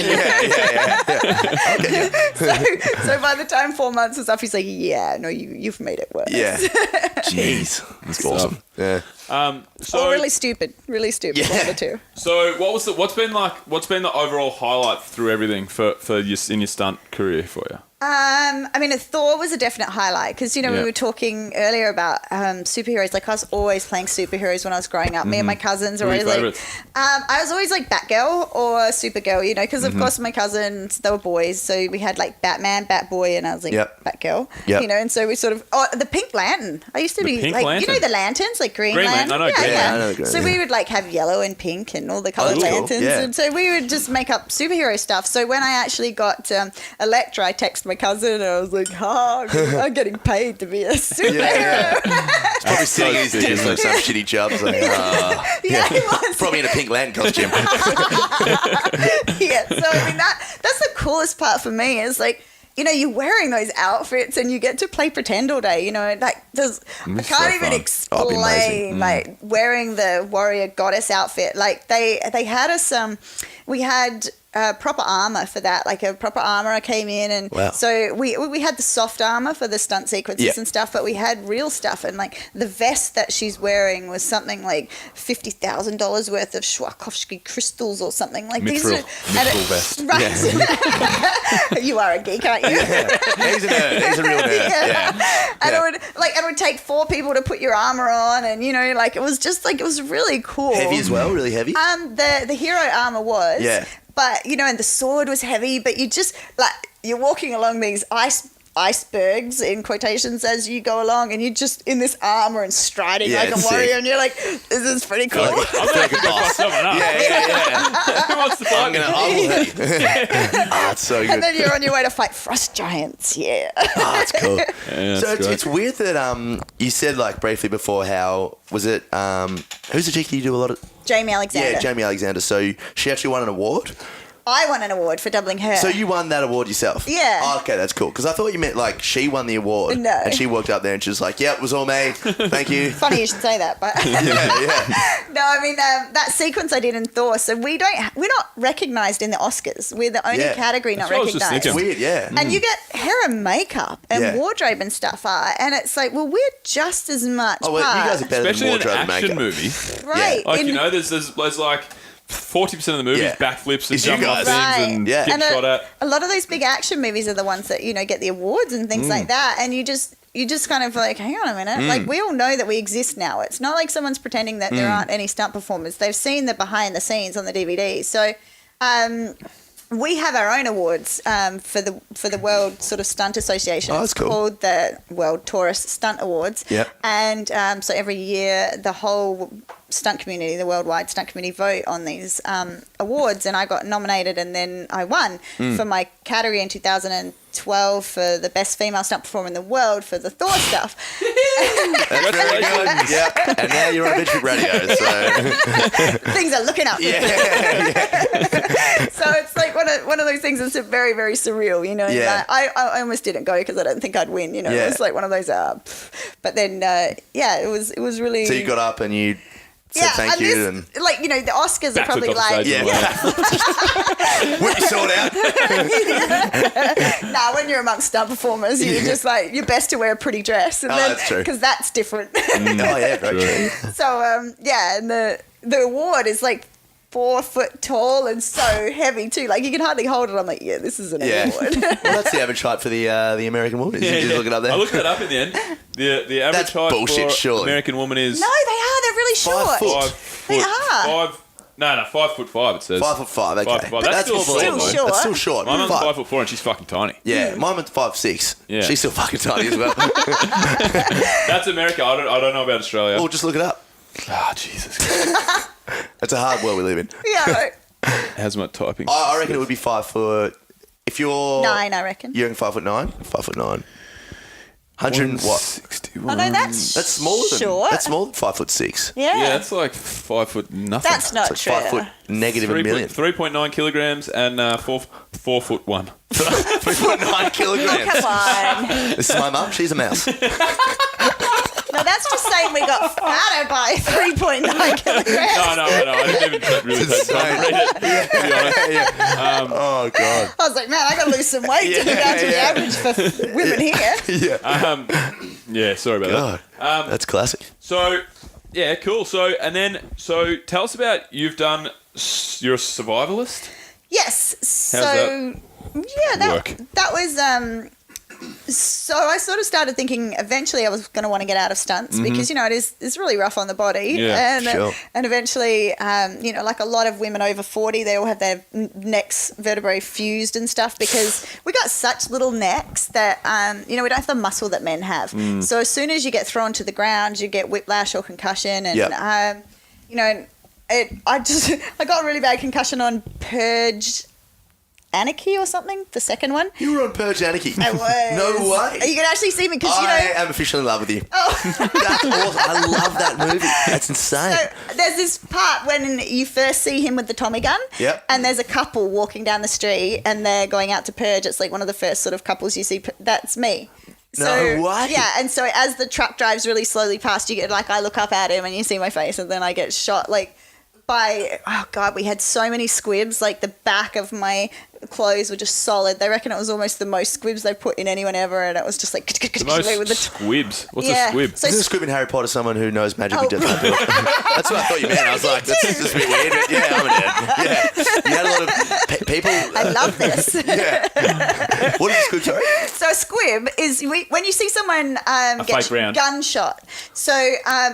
So by the time 4 months was up, he's like, yeah, no, you've made it worse. Yeah. Jeez. That's awesome. Yeah. So really stupid. Really stupid. Yeah. One of the two. So what's been the overall highlight through everything for your in your stunt career for you? I mean, Thor was a definite highlight because, we were talking earlier about superheroes. Like, I was always playing superheroes when I was growing up. Me and my cousins were Who are always your like, I was always like Batgirl or Supergirl, because of course my cousins, they were boys. So we had like Batman, Batboy, and I was like Batgirl, and so we sort of, the Pink Lantern. I used to be Pink like, Lantern? the lanterns, like Green Lantern. Lantern. I know Green Lantern. I know Green So we would like have yellow and pink and all the colored that's cool. lanterns. Yeah. And so we would just make up superhero stuff. So when I actually got Elektra, I texted my cousin and I was like, I'm getting paid to be a superhero. It's probably sitting in his just like some shitty jobs. Like, It was. probably in a Pink Lantern costume. Yeah, so I mean that's the coolest part for me is like, you're wearing those outfits and you get to play pretend all day. Like I can't even explain like wearing the warrior goddess outfit. Like they had us we had proper armor for that, like a proper armorer came in, and so we had the soft armor for the stunt sequences and stuff, but we had real stuff, and like the vest that she's wearing was something like $50,000 worth of Swarovski crystals or something like these. Mithril vest. Right. You are a geek, aren't you? He's a nerd. He's a real nerd. Yeah. And it would take 4 people to put your armor on, and it was just like, it was really cool. Heavy as well, really heavy. The hero armor was. Yeah. But, and the sword was heavy, but you just, like, you're walking along these icebergs, in quotations, as you go along, and you're just in this armor and striding like a warrior, sick. and you're like, this is pretty cool. I'm going to go fuck someone up. Yeah. Who wants to fight me? I will hurt you. It's so good. And then you're on your way to fight frost giants, That's cool. Yeah, So that's it's weird that you said like briefly before how was it who's the chick that you do a lot of Jaimie Alexander. Jaimie Alexander. So she actually won an award. I won an award for doubling her. So you won that award yourself? Yeah. Oh, okay, that's cool. Because I thought you meant like she won the award. No. And she walked up there and she was like, "Yeah, it was all me. Thank you." Funny you should say that, but yeah. no, I mean that sequence I did in Thor. So we're not recognised in the Oscars. We're the only Yeah. category not That's what I was just recognised. thinking. Weird, yeah. And you get hair and makeup and Yeah. wardrobe and stuff are, and it's like, well, we're just as much. Oh, well, you part. guys are better Especially than in an wardrobe and action makeup. movie. right? Like, in- you know, there's like 40% of the movie Yeah. is backflips and It's you jumping off guys. things Right. and Yeah. getting and shot at. a lot of those big action movies are the ones that get the awards and things like that, and you just kind of like, hang on a minute, like we all know that we exist now. It's not like someone's pretending that there aren't any stunt performers. They've seen the behind the scenes on the DVD. So we have our own awards for the World sort of Stunt Association. Oh, that's cool. It's called the World Taurus Stunt Awards. Yep. And so every year the whole stunt community, the worldwide stunt community, vote on these awards, and I got nominated and then I won for my category in 2012 for the best female stunt performer in the world for the Thor stuff. That's very good. Yeah. And now you're on Adventure Radio, so Things are looking up. So it's like one of those things that's very, very surreal, you know. Yeah. I almost didn't go because I don't think I'd win, you know. Yeah. It's like one of those, but then it was really. So you got up and you said thank and you this, and like, you know, the Oscars are Backflipped probably off the like, stage. whip your sword out. nah, when you're amongst stunt performers, you're just like, you're best to wear a pretty dress, and Oh, then that's true. because that's different. Oh yeah, very true. So and the award is like 4 foot tall and so heavy too. Like you can hardly hold it. I'm like, yeah, this is an Yeah. award. Well, that's the average height for the American woman. You just look it up there. I looked that up in the end. The average That's height bullshit, for surely. American woman is No, they are. They're really short. 5 foot. 5 foot. They are. 5'5", it says. 5'5". Okay, 5'5". But That's still still believable. short. That's still short. My mum's Five. 5'4" and she's fucking tiny. Yeah, mine went 5'6". Yeah. She's still fucking tiny as well. That's America. I don't know about Australia. Well, just look it up. Ah, Jesus. It's a hard world we live in. Yeah, How's my typing? I reckon it would be 5 foot. If you're 9, I reckon. You're 5'9". 5'9". 100 and what? 61. Oh no, that's That's short. That's smaller than 5'6". Yeah, Yeah, that's like 5 foot nothing. that's not So it's true. 5 foot negative a million. 3.9 kilograms and 4 foot 1. 3.9 kilograms. Come on. This is my mum. She's a mouse. No, that's just saying we got fatter by 3.9 kilograms. No, I didn't even really take the time to read it, to be honest. Oh god. I was like, man, I got to lose some weight to get down to the average for women here. Yeah. Yeah, sorry about God. That's classic. that. So, yeah, cool. So tell us about, you're a survivalist? Yes. So, that yeah, work? that was. So I sort of started thinking eventually I was going to want to get out of stunts because, you know, it's really rough on the body. Yeah, and, sure. and eventually, you know, like a lot of women over 40, they all have their necks vertebrae fused and stuff because we got such little necks that, you know, we don't have the muscle that men have. So as soon as you get thrown to the ground, you get whiplash or concussion. And, Yep. you know, I got a really bad concussion on Purge Anarchy or something, the second one. You were on Purge Anarchy. I was. No way. You can actually see me because, you I know. am officially in love with you. Oh. That's awesome. I love that movie. That's insane. So there's this part when you first see him with the Tommy gun. Yep. And there's a couple walking down the street and they're going out to purge. It's like one of the first sort of couples you see. That's me. No way. Yeah, and so as the truck drives really slowly past, you get like, I look up at him and you see my face and then I get shot like by, oh God, we had so many squibs. Like the back of my clothes were just solid. They reckon it was almost the most squibs they've put in anyone ever, and it was just like The most with the squibs. What's Yeah. a squib? So Isn't a squib in Harry Potter someone who knows magic Oh. and does not do it? That's what I thought you meant. I was like, that's just a bit weird. But yeah, I'm an idiot. Yeah. You had a lot of people. I love this. Yeah. What is a squib, sorry? So a squib is when you see someone fake get round. gunshot. So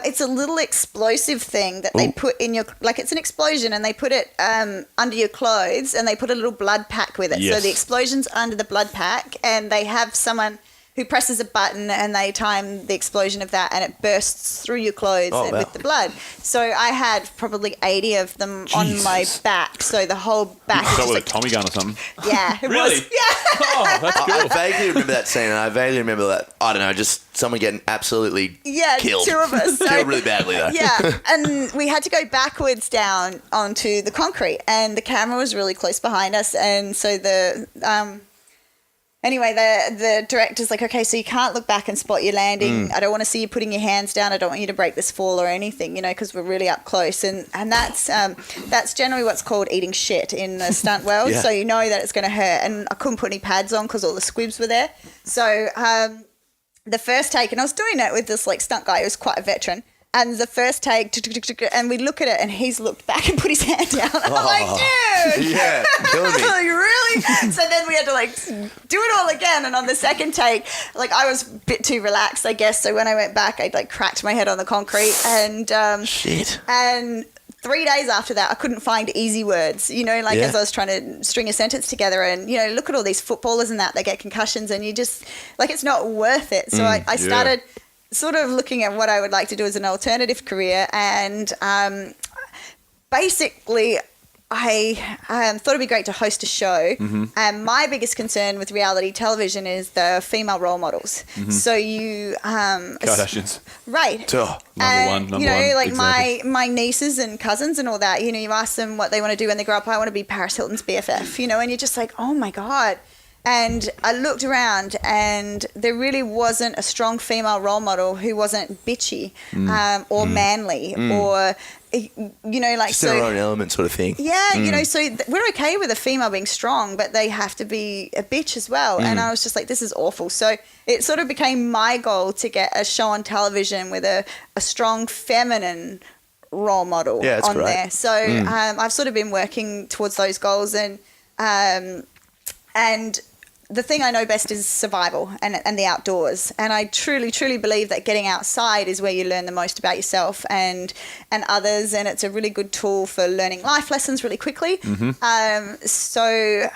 it's a little explosive thing that they put in your, like it's an explosion, and they put it under your clothes, and they put a little blood pack with it. So Yes. the explosion's under the blood pack, and they have someone who presses a button and they time the explosion of that and it bursts through your clothes with the blood. So I had probably 80 of them on my back. So the whole back is Start just with like, a Tommy gun or something. yeah, it Really? was. Yeah. Oh, that's cool. I vaguely remember that scene, and I vaguely remember that, I don't know, just someone getting absolutely killed. 2 of us. So, Killed really badly, though. yeah, and we had to go backwards down onto the concrete, and the camera was really close behind us, and so the director's like, okay, so you can't look back and spot your landing. I don't want to see you putting your hands down. I don't want you to break this fall or anything, because we're really up close, and that's generally what's called eating shit in the stunt world. Yeah. So you know that it's going to hurt, and I couldn't put any pads on because all the squibs were there. So the first take, and I was doing it with this like stunt guy who was quite a veteran. And the first take, and we look at it, and he's looked back and put his hand down. I'm like, dude, Yeah, killing me. like, really? So then we had to like do it all again. And on the second take, like I was a bit too relaxed, I guess. So when I went back, I like cracked my head on the concrete, and Shit. and 3 days after that, I couldn't find easy words, as I was trying to string a sentence together, and, look at all these footballers and that, they get concussions, and you just, like, it's not worth it. So I started sort of looking at what I would like to do as an alternative career, and basically I thought it'd be great to host a show. And my biggest concern with reality television is the female role models. So you Kardashians. right. Oh, Number one like example. my nieces and cousins and all that, you ask them what they want to do when they grow up. I want to be Paris Hilton's BFF, and you're just like, oh my God. And I looked around, and there really wasn't a strong female role model who wasn't bitchy or manly or, like, Just in her own element sort of thing. yeah, so we're okay with a female being strong, but they have to be a bitch as well. And I was just like, this is awful. So it sort of became my goal to get a show on television with a strong feminine role model that's on great. there. So I've sort of been working towards those goals, and the thing I know best is survival and the outdoors. And I truly, truly believe that getting outside is where you learn the most about yourself and others. And it's a really good tool for learning life lessons really quickly. So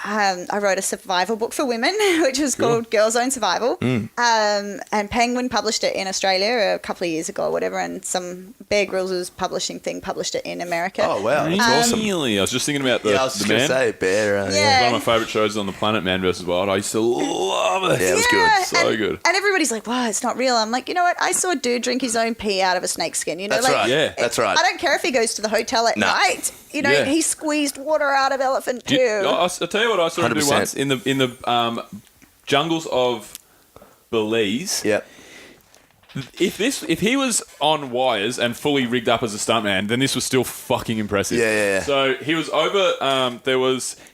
I wrote a survival book for women, which was called Girls Own Survival. And Penguin published it in Australia a couple of years ago or whatever. And some Bear Grylls' publishing thing published it in America. Oh, wow. That's awesome. Really? I was just thinking about the, I was the just going man. to say, Bear. Yeah. One of my favourite shows is on the planet, Man vs. Wild. I used to love it. Yeah, it was good. So good. And everybody's like, wow, it's not real. I'm like, you know what? I saw a dude drink his own pee out of a snake skin. That's like, right. Yeah. That's right. I don't care if he goes to the hotel at night. Yeah. He squeezed water out of elephant poo. I'll tell you what I saw him do 100%. once in the jungles of Belize. Yep. If he was on wires and fully rigged up as a stuntman, then this was still fucking impressive. Yeah. So he was over.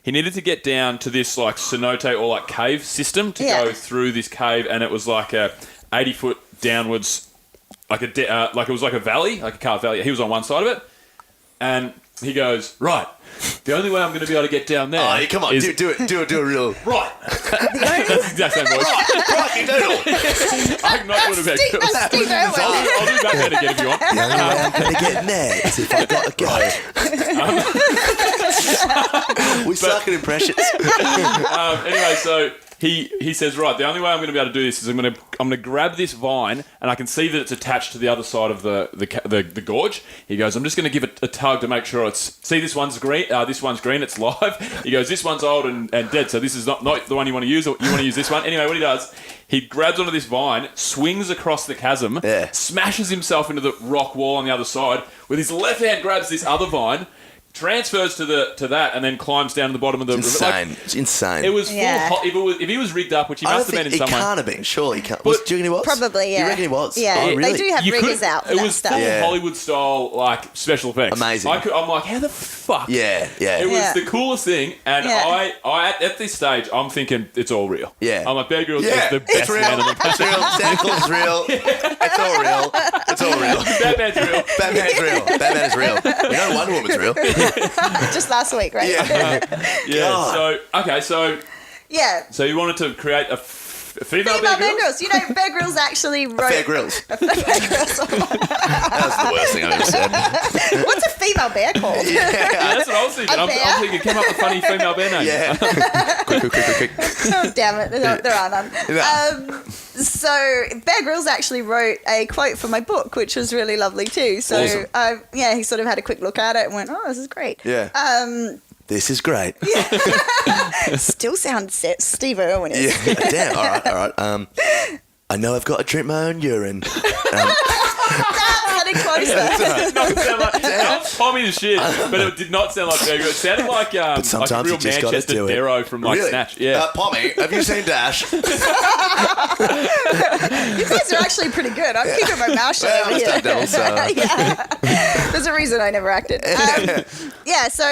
He needed to get down to this like cenote or like cave system to go through this cave, and it was like a 80-foot downwards, like it was like a valley, like a carved valley. He was on one side of it, and he goes, right, the only way I'm going to be able to get down there. Oh, come on, is do it real. right. That's the exact same voice. Right, you doodle. I'm not going to be. That's Steve Irwin. I'll do Batman again if you want. The only way I'm going to get mad is if I got a go. We suck at impressions. Anyway, so he says, right, the only way I'm going to be able to do this is I'm going to grab this vine, and I can see that it's attached to the other side of the gorge. He goes, I'm just going to give it a tug to make sure see, this one's green, it's live. He goes, this one's old and dead, so this is not the one you want to use, or you want to use this one. Anyway, what he does, he grabs onto this vine, swings across the chasm, smashes himself into the rock wall on the other side, with his left hand grabs this other vine, transfers to that, and then climbs down to the bottom of the river. Insane. It's insane. It was full. If he was rigged up, which he must have been in some way. He can't have been. Surely he can't. Do you reckon he was? Probably, yeah. You reckon he was? Yeah, Oh, really? they do have riggers out for It that was stuff. full Hollywood style, like special effects. Amazing. I'm like, how the fuck? Yeah. It was Yeah. the coolest thing, and Yeah. I at this stage, I'm thinking it's all real. Yeah. I'm like, Bear Grylls Yeah, is the best it's real. man on the planet. It's real. Santa Claus is real. It's all real. It's all real. Batman's real. Batman's real. Batman is real. We know Wonder Woman's real. Just last week, right? Yeah. Yeah. God. Yeah. So you wanted to create a female Female Bear Bear Grylls? Grylls. Bear Grylls actually wrote... Fair Grills. Bear Grylls. That's the worst thing I've ever said. What's a female bear called? Yeah, that's what I was thinking. A I'm bear? thinking, come up with a funny female bear name. Yeah. Quick. Oh, damn it. There are none. No. So Bear Grylls actually wrote a quote for my book, which was really lovely too. So Awesome. he sort of had a quick look at it and went, "Oh, this is great." Yeah. This is great. Still sounds Steve Irwin. Yeah. Damn. All right. I know I've got to drink my own urine. Getting closer. It did not sound like Tommy the shit, but it did not sound like Bear Grylls. It sounded like sometimes like a real you just gotta Manchester do it. Darrow from like Really? Snatch. Yeah. Pommy, have you seen Dash? You guys are actually pretty good. I'm keeping my mouth shut over here. Yeah. There's a reason I never acted. So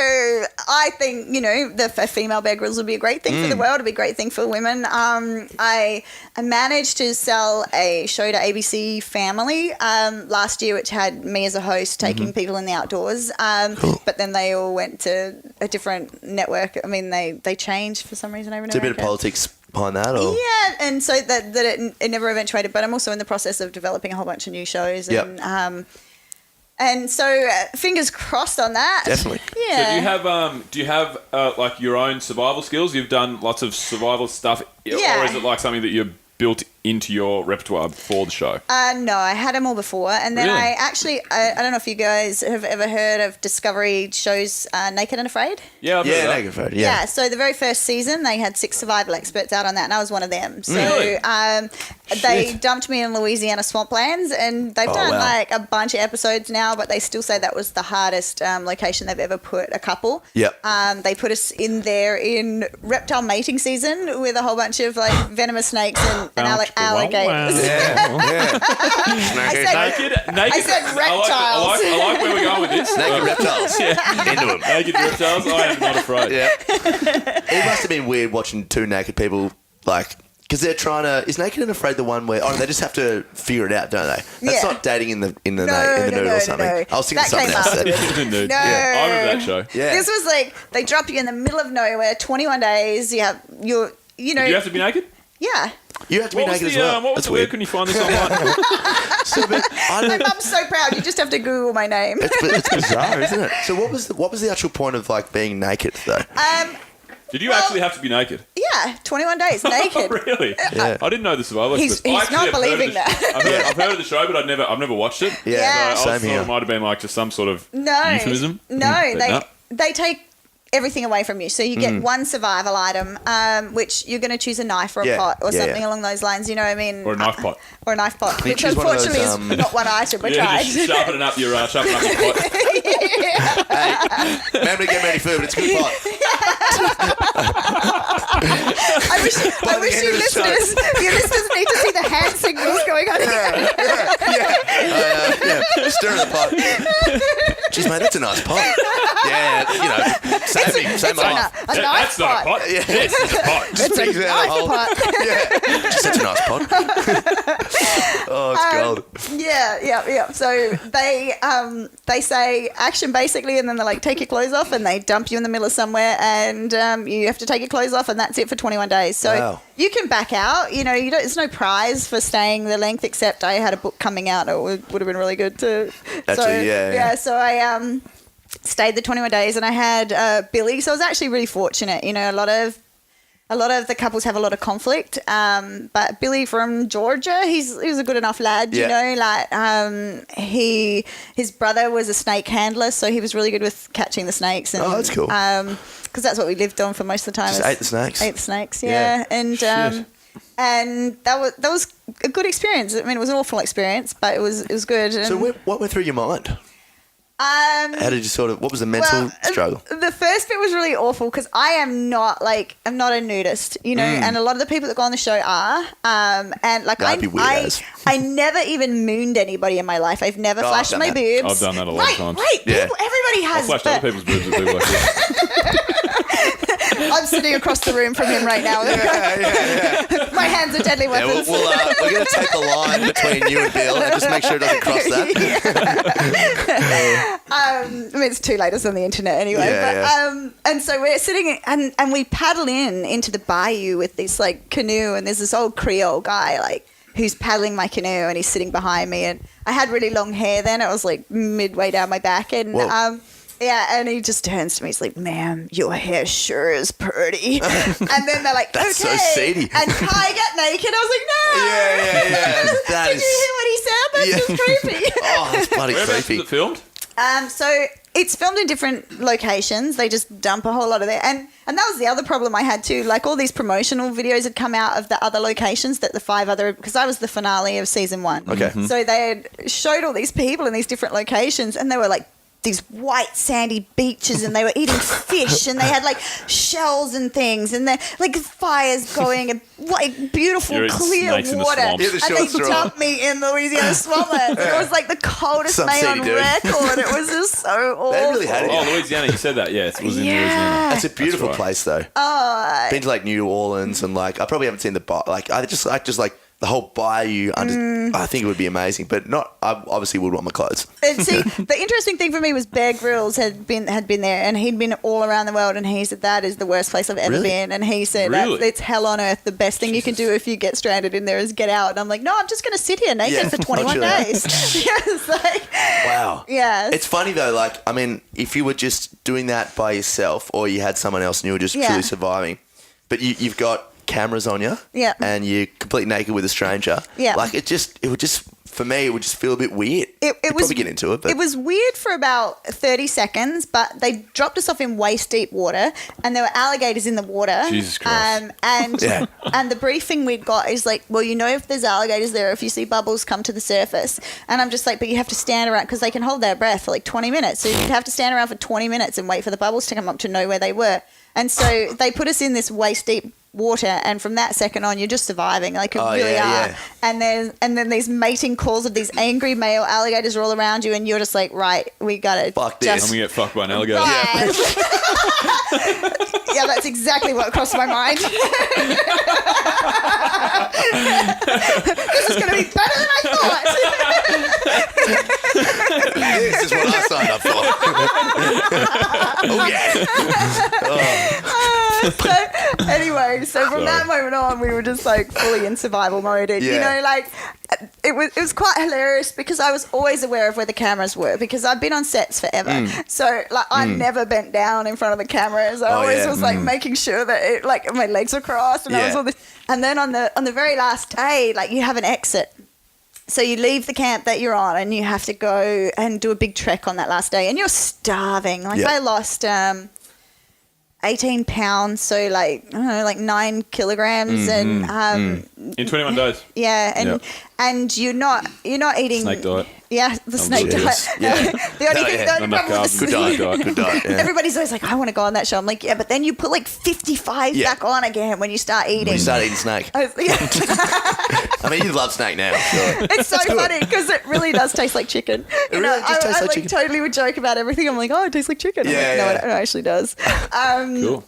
I think, the female Bear Grylls would be a great thing for the world. It'd be a great thing for women. I managed to sell a show to ABC Family last year, which had me as a host taking people in the outdoors. Cool. But then they all went to a different network. I mean, they changed for some reason over in Is there a bit of America. politics behind that? Or? Yeah, and so that it never eventuated. But I'm also in the process of developing a whole bunch of new shows. Yep. And so fingers crossed on that. Definitely. Yeah. So do you have like your own survival skills? You've done lots of survival stuff, Yeah. or is it like something that you're built into your repertoire for the show? No, I had them all before. And then Really? I actually, I don't know if you guys have ever heard of Discovery shows Naked and Afraid. Yeah, I've heard Yeah, that. Naked Afraid, Yeah, so the very first season, they had 6 survival experts out on that, and I was one of them. So Really? they dumped me in Louisiana swamplands, and they've done wow. like a bunch of episodes now, but they still say that was the hardest location they've ever put a couple. Yep. They put us in there in reptile mating season with a whole bunch of like venomous snakes and alligators. Yeah. I said, Naked. I said reptiles. I like where we're going with this. Naked reptiles. Yeah. Into them. Naked reptiles. I am not afraid. Yeah. It must have been weird watching 2 naked people, like, because they're trying to. Is Naked and Afraid the one where? Oh, they just have to figure it out, don't they? That's Yeah. not dating in the nude or no, something. no. I was thinking That something came else. after. Dude. No. I remember that show. Yeah. This was like they drop you in the middle of nowhere, 21 days. You have you know. Do you have to be naked? Yeah. You have to be What was naked the as well. what was That's the word? weird. Can you find this online? So, but I My don't, mum's so proud. You just have to Google my name. it's bizarre, isn't it? So what was the actual point of like being naked though? Did you Well- actually have to be naked? Yeah, 21 days naked. Really? Yeah. I didn't know the survival He's- experts. I he's actually not have heard of believing the- that. I've heard of the show, but I've never watched it. Yeah, So I same thought here. it might have been like just some sort of No. euphemism. No, But they take everything away from you. So you get one survival item, which you're going to choose a knife or a Yeah, pot or yeah, something yeah. along those lines. You know what I mean? Or a knife pot. Or a knife pot, you which choose one of those, unfortunately is not one item. I Yeah, tried. just sharpening up your pot. Hey, remember to get ready food, but it's good pot. I wish you listeners need to see the hand signals going on here. Yeah, stir the pot. Jeez, mate, that's a nice pot. Yeah, same off. A Yeah, nice that's not a pot. pot. This is a pot. It's a Brings it out nice whole. pot. Yeah, just such a nice pot. Oh, it's gold. Yeah. So they say action basically, and then they're like, take your clothes off, and they dump you in the middle of somewhere, and you have to take your clothes off, and that's it for 21 days. So Wow. you can back out. There's no prize for staying the length, except I had a book coming out. It would have been really good to. Actually, yeah. So I stayed the 21 days, and I had Billy. So I was actually really fortunate. A lot of the couples have a lot of conflict, but Billy from Georgia, he was a good enough lad, his brother was a snake handler, so he was really good with catching the snakes. And, Oh, that's cool. Because that's what we lived on for most of the time. Just ate the snakes. Ate the snakes, Yeah. yeah. And that was a good experience. I mean, it was an awful experience, but it was good. And, So what went through your mind? How did you what was the mental struggle? The first bit was really awful because I'm not a nudist, and a lot of the people that go on the show are. And like That'd be weird I never even mooned anybody in my life. I've never flashed done my that. boobs. I've done that a lot of times. Right, Yeah. everybody I has. flashed but other people's boobs at people like this. I'm sitting across the room from him right now. My hands are deadly Yeah, weapons. we're going to take the line between you and Bill and just make sure it doesn't cross that. I mean, it's too late. It's on the internet anyway. Yeah, And so we're sitting and we paddle into the bayou with this like canoe, and there's this old Creole guy who's paddling my canoe, and he's sitting behind me, and I had really long hair then. It was like midway down my back, and Whoa. Yeah, and he just turns to me. He's like, "Ma'am, your hair sure is pretty." And then they're like, That's "Okay." so seedy. And Kai got naked. I was like, "No." Yeah. That Did is. you hear what he said? That's just creepy. Oh, that's bloody Whereabouts creepy. was it filmed? So it's filmed in different locations. They just dump a whole lot of there. And that was the other problem I had too. Like all these promotional videos had come out of the other locations that the 5 other, because I was the finale of season 1. Okay. So they had showed all these people in these different locations and they were like these white sandy beaches and they were eating fish and they had like shells and things and they're like fires going and like beautiful You're eating clear snakes in the water. swamp. Yeah, the And short they straw. dumped me in the Louisiana swamplands. And it was like the coldest Some May on city dude. record. It was just so awful. They really had it. Oh, Louisiana. You said that. Yeah, it was in Yeah. Louisiana. That's a beautiful That's right. place, though. Been to like New Orleans and like I probably haven't seen the like I just like the whole bayou. I think it would be amazing, but not. I obviously would want my clothes. And see, the interesting thing for me was Bear Grylls had been there, and he'd been all around the world, and he said that is the worst place I've ever Really? been, and he said Really? that it's hell on earth. The best thing you can do if you get stranded in there is get out. And I'm like, no, I'm just going to sit here naked Yeah, for 21 I'll chill out. days. Yeah, it's like, Wow. yeah, It's funny though. Like I mean, if you were just doing that by yourself, or you had someone else and you were just Yeah. truly surviving, but you've got cameras on you, Yeah. and you're completely naked with a stranger, Yeah. like it would just for me, it would just feel a bit weird. It You'd was probably get into it, but it was weird for about 30 seconds, but they dropped us off in waist deep water, and there were alligators in the water. Jesus Christ. And Yeah. and the briefing we'd got is like, well, you know, if there's alligators there, if you see bubbles come to the surface, and I'm just like, but you have to stand around because they can hold their breath for like 20 minutes, so you'd have to stand around for 20 minutes and wait for the bubbles to come up to know where they were. And so they put us in this waist deep water, and from that second on, you're just surviving. Like you Oh, really yeah, are. yeah. And then these mating calls of these angry male alligators are all around you, and you're just like, right, we gotta Fuck this. I'm just gonna get fucked by an alligator. ride. Yeah, that's exactly what crossed my mind. This is gonna be better than I thought. this is what I signed up for. Oh yeah. So anyway, so from that moment on, we were just like fully in survival mode, and you Yeah. know, like it was quite hilarious because I was always aware of where the cameras were because I've been on sets forever. So like I never bent down in front of the cameras. I always yeah. was like making sure that it, like my legs were crossed and I was Yeah. all this. And then on the very last day, like you have an exit. So you leave the camp that you're on and you have to go and do a big trek on that last day, and you're starving. Like Yeah. I lost 18 pounds, so like I don't know, like 9 kilograms, and In 21 days. yeah, and Yep. and you're not eating Snake diet. Yeah, the snake diet. serious. Yeah. The only No, thing, yeah. the only Not problem enough with the carbs. Good diet. Good diet. Yeah. everybody's always like, I want to go on that show. I'm like, yeah, but then you put like 55 Yeah. back on again when you start eating. When you start eating snake. I was- yeah. I mean, you love snake now. So. It's so funny because it really does taste like chicken. You know, really does taste I like like chicken. totally would joke about everything. I'm like, oh, it tastes like chicken. I'm Yeah, like, no, yeah. it actually does. Cool.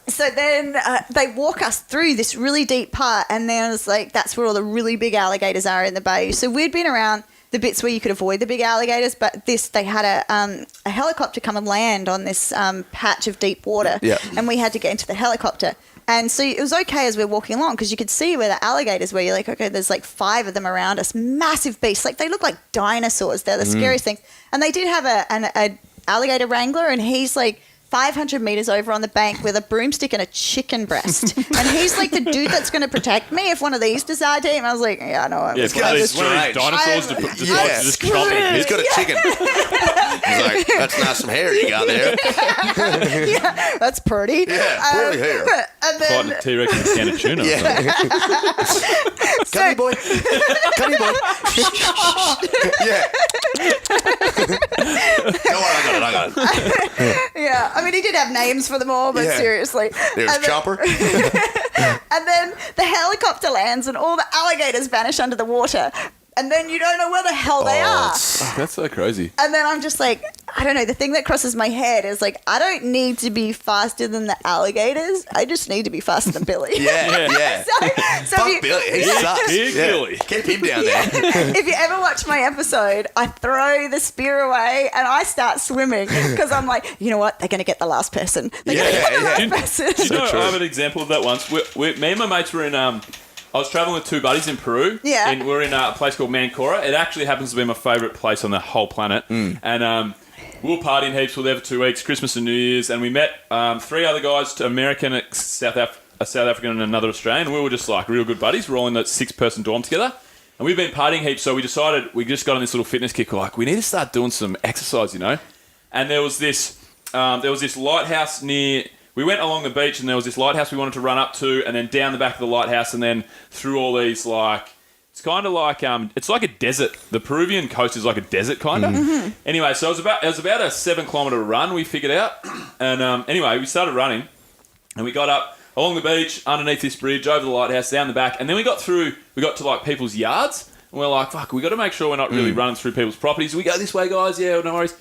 So then they walk us through this really deep part, and then it's like that's where all the really big alligators are in the bay. So we'd been around the bits where you could avoid the big alligators, but they had a helicopter come and land on this patch of deep water, Yeah. and we had to get into the helicopter. And so it was okay as we're walking along because you could see where the alligators were. You're like, okay, there's like 5 of them around us, massive beasts. Like they look like dinosaurs. They're the scariest things. And they did have an alligator wrangler, and he's like 500 meters over on the bank with a broomstick and a chicken breast. And he's like the dude that's going to protect me if one of these decide to eat. And I was like, yeah, I know. Yeah, it's one of kinda these strange. dinosaurs I'm- to Yeah. just chop it. He's got a chicken. He's like, that's nice some hair you got there. Yeah, that's pretty. Yeah, pretty hair. And Fighting then, a T-Rex and a can of tuna. Yeah. Come here, boy. Come here, boy. Yeah. Go on, I got it. yeah, I mean, he did have names for them all, but Yeah. seriously. There's And then- Chopper. And then the helicopter lands and all the alligators vanish under the water. And then you don't know where the hell they are. Oh, that's so crazy. And then I'm just like, I don't know. The thing that crosses my head is like, I don't need to be faster than the alligators. I just need to be faster than Billy. Yeah, yeah. So Fuck if you, Billy. He sucks. Big Yeah. Billy. Keep him down there. if you ever watch my episode, I throw the spear away and I start swimming because I'm like, you know what? They're going to get the last person. They're going to Yeah, get the yeah. last person. Do you know, I have an example of that once. Me and my mates were in, I was traveling with 2 buddies in Peru. Yeah. And we're in a place called Mancora. It actually happens to be my favourite place on the whole planet. And we were partying heaps. We were there for 2 weeks, Christmas and New Year's, and we met 3 other guys, American, a South African, and another Australian. We were just like real good buddies. We're all in that 6-person dorm together, and we've been partying heaps. So we decided we just got on this little fitness kick. We're like, we need to start doing some exercise, And there was this lighthouse near. We went along the beach, and there was this lighthouse we wanted to run up to, and then down the back of the lighthouse, and then through all these like. It's kind of like it's like a desert. The Peruvian coast is like a desert, kind of. Mm-hmm. Anyway, so it was about a 7-kilometer run. We figured out, and anyway, we started running, and we got up along the beach, underneath this bridge, over the lighthouse, down the back, and then we got to like people's yards, and we're like, fuck, we got to make sure we're not really running through people's properties. We go this way, guys. Yeah, no worries.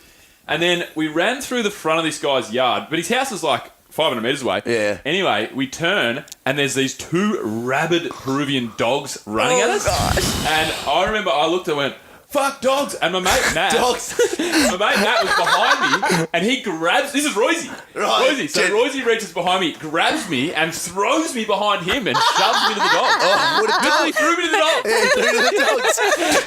And then we ran through the front of this guy's yard, but his house is like 500 metres away. Yeah. Anyway, we turn, and there's these 2 rabid Peruvian dogs running at us. Gosh. And I remember I looked and went, fuck dogs. And my mate Matt, Dogs. my mate Matt was behind me, and he grabs, this is Royce. Right. Royce. So Royce reaches behind me, grabs me, and throws me behind him and shoves me to the dogs. Oh, what a Literally dog. threw me to the dogs. Yeah, threw to the dogs.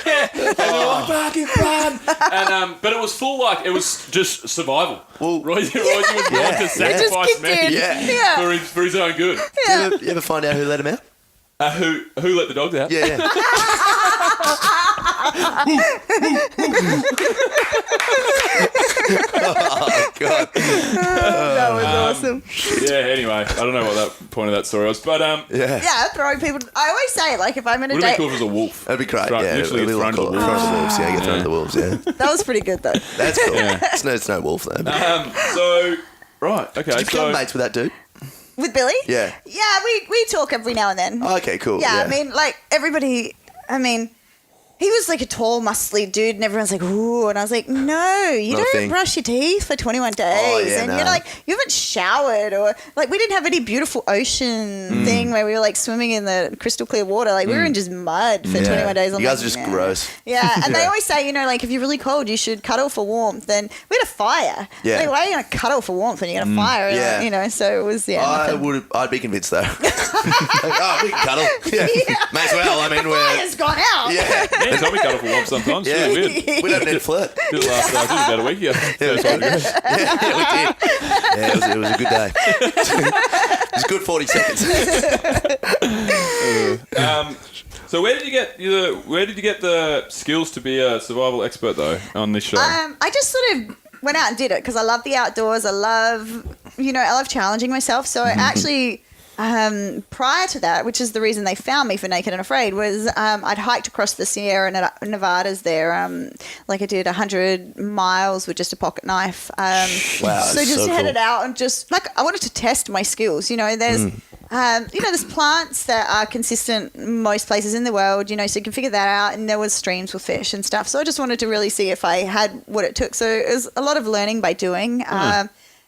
Yeah. And we were like, fucking fun. And, but it was full, like, it was just survival. Well, Royce was willing to sacrifice kicked me in. Yeah. for his own good. You ever find out who let him out? Who let the dogs out? Yeah. Oh, God. That was awesome. Yeah, anyway, I don't know what that point of that story was, but Yeah, throwing people. I always say, like, if I'm in a would it be date. cool if it was a wolf? That'd be great. Right, Yeah, literally it'd be thrown like to the wolves. thrown to the wolves. Yeah, get thrown to the wolves. Yeah, That was pretty good, though. that's cool. Yeah. It's no wolf though. So, right, okay, Did you become so mates with that dude? With Billy? Yeah. Yeah, we talk every now and then. Okay, cool. Yeah, I mean, like, everybody, he was like a tall, muscly dude, and everyone's like, ooh. And I was like, no, you Not a don't thing. brush your teeth for 21 days. yeah, and nah. you're like, you haven't showered, or like, we didn't have any beautiful ocean thing where we were like swimming in the crystal clear water. Like, we were in just mud for 21 days. I'm You guys like, are just nah. gross. Yeah, and they Yeah. always say, like, if you're really cold, you should cuddle for warmth. And we had a fire. Yeah. Like, why are you going to cuddle for warmth when you got a fire? Yeah. So it was, nothing. I'd be convinced though. Like, we can cuddle. Yeah. May as well. I mean, we're. Fire's gone out. Yeah. yeah, Tommy cut off a wolf sometimes. Yeah. It's really weird. We don't need to flirt. Did it last about a week ago. Yeah, we did. Yeah, it was a good day. It was a good 40 seconds. So where did you get the skills to be a survival expert though on this show? I just sort of went out and did it because I love the outdoors. I love challenging myself. So I actually, prior to that, which is the reason they found me for Naked and Afraid, was I'd hiked across the Sierra Nevadas there. Like I did 100 miles with just a pocket knife. Wow, So that's just so headed cool. out and just like I wanted to test my skills. There's there's plants that are consistent most places in the world, so you can figure that out. And there was streams with fish and stuff. So I just wanted to really see if I had what it took. So it was a lot of learning by doing.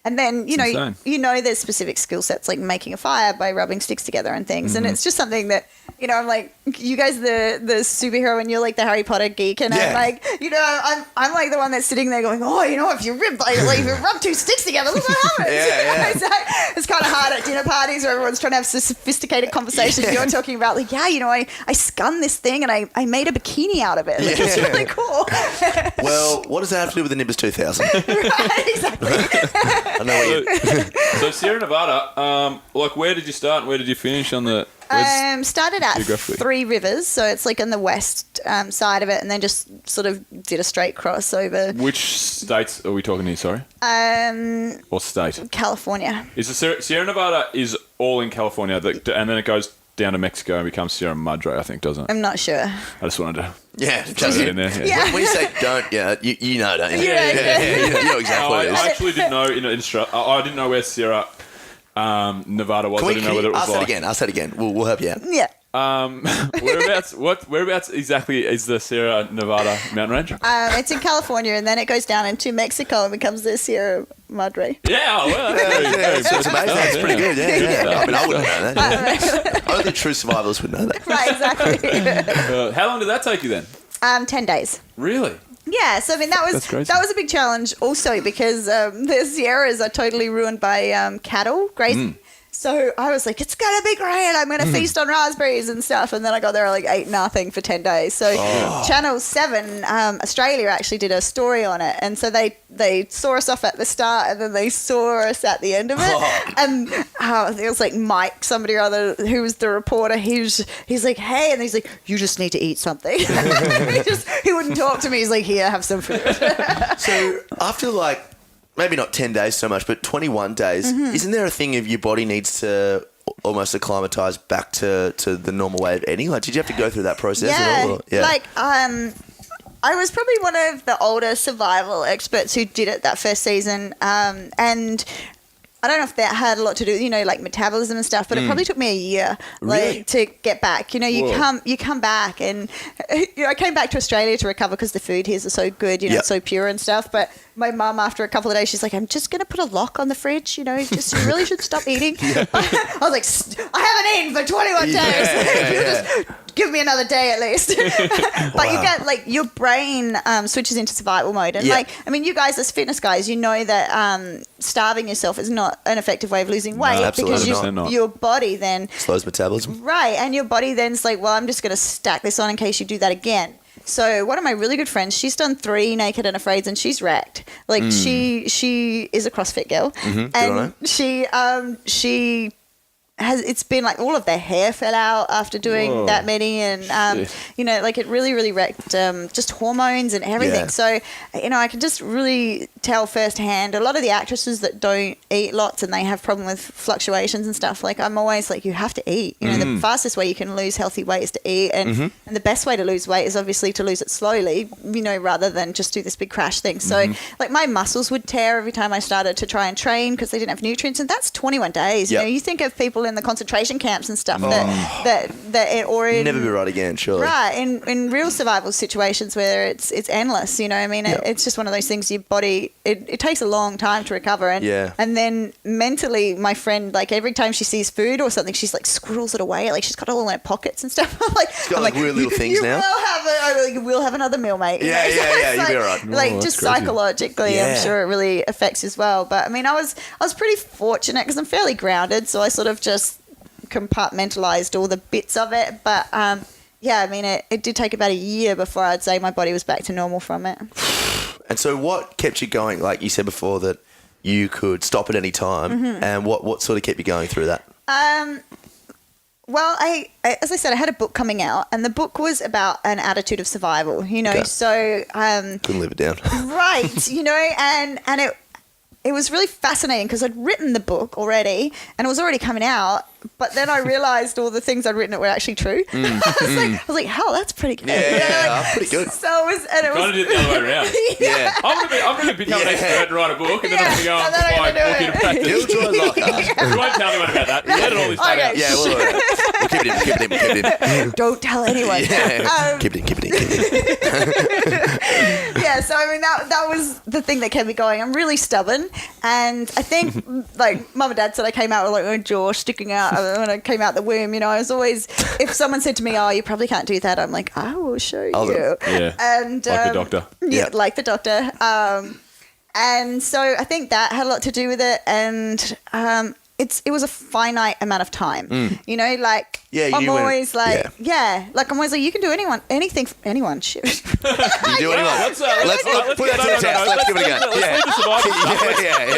And then, insane. there's specific skill sets like making a fire by rubbing sticks together and things. And it's just something that, I'm like, you guys are the superhero and you're like the Harry Potter geek. And I'm Yeah. like, I'm like the one that's sitting there going, if you rub 2 sticks together, look what happens. Yeah. So it's kind of hard at dinner parties where everyone's trying to have sophisticated conversations. Yeah. You're talking about like, I spun this thing and I made a bikini out of it. Like, it's Yeah. really cool. Well, what does that have to do with the Nimbus 2000? Right, exactly. I know what you. So Sierra Nevada, where did you start and where did you finish on the? Started at geographically? 3 Rivers, so it's like on the west side of it, and then just sort of did a straight cross over Which states are we talking here? Sorry, or state? California. Is the Sierra Nevada is all in California, and then it goes down to Mexico and becomes Sierra Madre, I think, doesn't it? I'm not sure. I just wanted to Yeah, throw that in there. Yeah. When you say don't, you know, don't you? Yeah. You know exactly what it is. I actually didn't know in Australia. I didn't know where Sierra Nevada was. Can I we didn't know whether it was ask that again? Ask that again. We'll help you out. Yeah. Whereabouts exactly is the Sierra Nevada mountain range? It's in California, and then it goes down into Mexico and becomes the Sierra Madre. Yeah, well, that's It's amazing. That's pretty good. Yeah. I mean, I wouldn't know that. Only true survivalists would know that. Right, exactly. How long did that take you then? 10 days. Really? Yeah, so I mean that That's crazy. was a big challenge also because the Sierras are totally ruined by cattle grazing. So I was like, it's going to be great. I'm going to feast on raspberries and stuff. And then I got there, I ate nothing for 10 days. So Channel 7, Australia actually did a story on it. And so they saw us off at the start and then they saw us at the end of it. And it was like Mike, somebody or other, who was the reporter. He's like, hey. And he's like, you just need to eat something. he wouldn't talk to me. He's like, here, have some food. So after maybe not 10 days so much, but 21 days, isn't there a thing of your body needs to almost acclimatise back to the normal way of eating? Did you have to go through that process at all? Yeah. I was probably one of the older survival experts who did it that first season. And I don't know if that had a lot to do with, metabolism and stuff, but it probably took me a year, Really? to get back. You come back and, I came back to Australia to recover because the food here is so good, it's so pure and stuff. But my mum, after a couple of days, she's like, I'm just going to put a lock on the fridge, you really should stop eating. I was like, I haven't eaten for 21 days. You just give me another day at least. But you get, your brain switches into survival mode. And, you guys as fitness guys, you know that starving yourself is not an effective way of losing weight absolutely because not. your body then... Slows metabolism. Right, and your body then's like, well, I'm just going to stack this on in case you do that again. So one of my really good friends, she's done 3 Naked and Afraids and she's wrecked. She is a CrossFit girl. And she has, it's been all of their hair fell out after doing that many, and it really, really wrecked just hormones and everything. Yeah. So I can just really tell firsthand. A lot of the actresses that don't eat lots and they have problem with fluctuations and stuff. I'm always like, you have to eat. The fastest way you can lose healthy weight is to eat, and the best way to lose weight is obviously to lose it slowly. Rather than just do this big crash thing. So my muscles would tear every time I started to try and train because they didn't have nutrients, and that's 21 days. Yep. You think of people in the concentration camps and stuff or in, Never be right again, surely. Right, in real survival situations where it's endless, it's just one of those things. Your body, it takes a long time to recover, and then mentally, my friend, every time she sees food or something, she's squirrels it away, she's got it all in her pockets and stuff. She's got weird little things now. You will have another meal, mate. Yeah, you'll be all right. Just psychologically, I'm sure it really affects as well. But I was pretty fortunate because I'm fairly grounded, so I sort of just compartmentalized all the bits of it. But it did take about a year before I'd say my body was back to normal from it. And so what kept you going? Like you said before that you could stop at any time, and what sort of kept you going through that? Well, as I said, I had a book coming out, and the book was about an attitude of survival, Okay. so... Couldn't live it down. Right, and it was really fascinating because I'd written the book already, and it was already coming out, but then I realised all the things I'd written were actually true. I was like, hell, that's pretty good. Yeah, pretty good. So it was... And it was Kind of did it the other way around. Yeah. I'm going to become an expert and write a book, and then I'm going to go and apply book into practice. You'll try locker. You won't tell anyone about that. Let it all this out. Yeah, we'll keep it in. Don't tell anyone. Yeah. Keep it in. Yeah, so that was the thing that kept me going. I'm really stubborn, and I think Mum and Dad said I came out with my jaw sticking out when I came out the womb. I was always, if someone said to me, "Oh, you probably can't do that," I'm like, "I will show you." Yeah, and like the doctor. Yeah, like the doctor. And so I think that had a lot to do with it, and it was a finite amount of time. I'm always I'm always like, you can do anything, shit. You can do anyone. Let's put that to the test. Let's give it a go. Let's leave the survival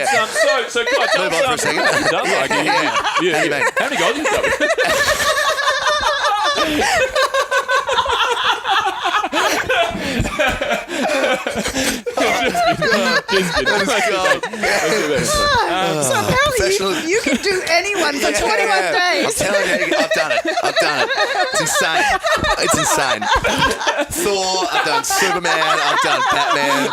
stuff. So guys, move on for a second. How many guys have you done? So apparently you can do anyone for 21 days. I'm telling you, I've done it. It's insane. Thor, I've done Superman, I've done Batman.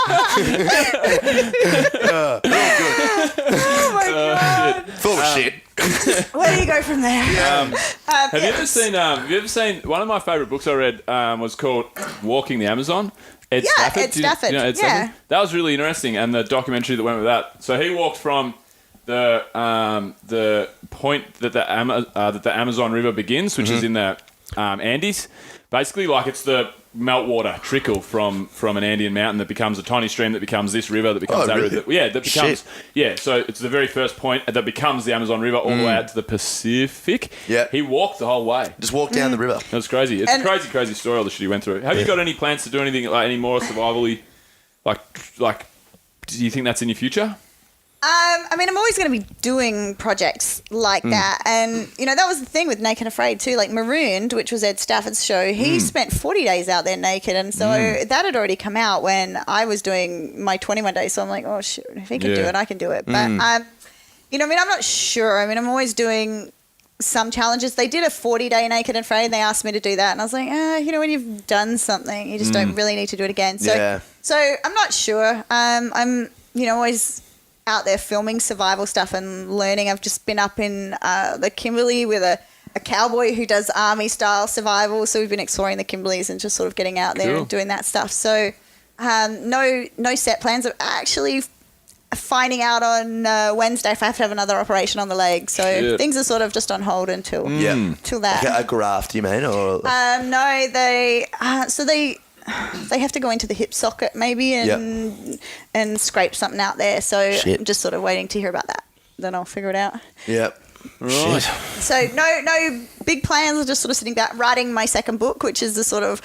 Real good. Oh my God. Thor was shit. Where do you go from there? Have you ever seen? One of my favourite books I read was called Walking the Amazon. Ed Stafford. Ed Stafford. You know Ed Stafford? That was really interesting, and the documentary that went with that. So he walked from the point that the Amazon River begins, which is in the Andes. Basically, it's the meltwater trickle from an Andean mountain that becomes a tiny stream that becomes this river that becomes that really? river. That becomes so it's the very first point that becomes the Amazon River all the way out to the Pacific. Yeah. He walked the whole way. Just walk down the river. That's crazy. It's a crazy story all the shit he went through. Have you got any plans to do anything like any more survival-y? Like, do you think that's in your future? I mean, I'm always going to be doing projects like that. And, that was the thing with Naked and Afraid too. Like Marooned, which was Ed Stafford's show, he spent 40 days out there naked. And so that had already come out when I was doing my 21 days. So I'm like, oh, shit, if he can do it, I can do it. But, I'm not sure. I mean, I'm always doing some challenges. They did a 40-day Naked and Afraid. They asked me to do that. And I was like, when you've done something, you just don't really need to do it again. So, so I'm not sure. I'm, always out there filming survival stuff and learning. I've just been up in the Kimberley with a cowboy who does army-style survival. So we've been exploring the Kimberleys and just sort of getting out there and doing that stuff. So no set plans. I'm actually finding out on Wednesday if I have to have another operation on the leg. So things are sort of just on hold until that. Like a graft, you mean? Or no, they have to go into the hip socket maybe and scrape something out there. So I'm just sort of waiting to hear about that. Then I'll figure it out. Yep. Right. So no big plans. I'm just sort of sitting back writing my second book, which is the sort of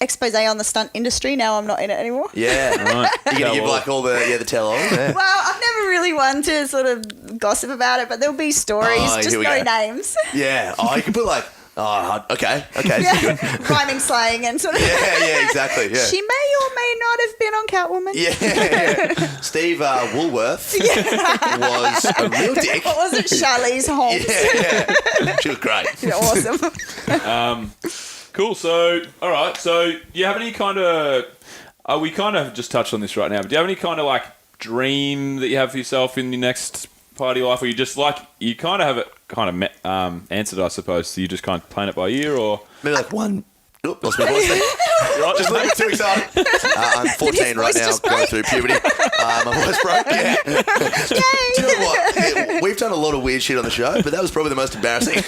expose on the stunt industry. Now I'm not in it anymore. Yeah. Right. You're going to give like all the tell-all? Yeah. Well, I've never really one to sort of gossip about it, but there'll be stories, just no names. Yeah. Oh, you can put like... Oh, okay. Yeah. Rhyming slang and sort of... Yeah, exactly. Yeah. She may or may not have been on Catwoman. Yeah. Steve Woolworth was a real dick. What was it? Charlize Holmes. Yeah. She was great. Yeah, awesome. Cool. So, all right. So, do you have any kind of... we kind of just touched on this right now, but do you have any kind of like dream that you have for yourself in your next part of your life, or you just like... You kind of have it kind of answered, I suppose. So you just kind of playing it by ear, or... Maybe like one... Oop, lost my voice there. Just a little too excited. I'm 14 right now, going through puberty. My voice broke. Yeah. Do you know what? Yeah, we've done a lot of weird shit on the show, but that was probably the most embarrassing.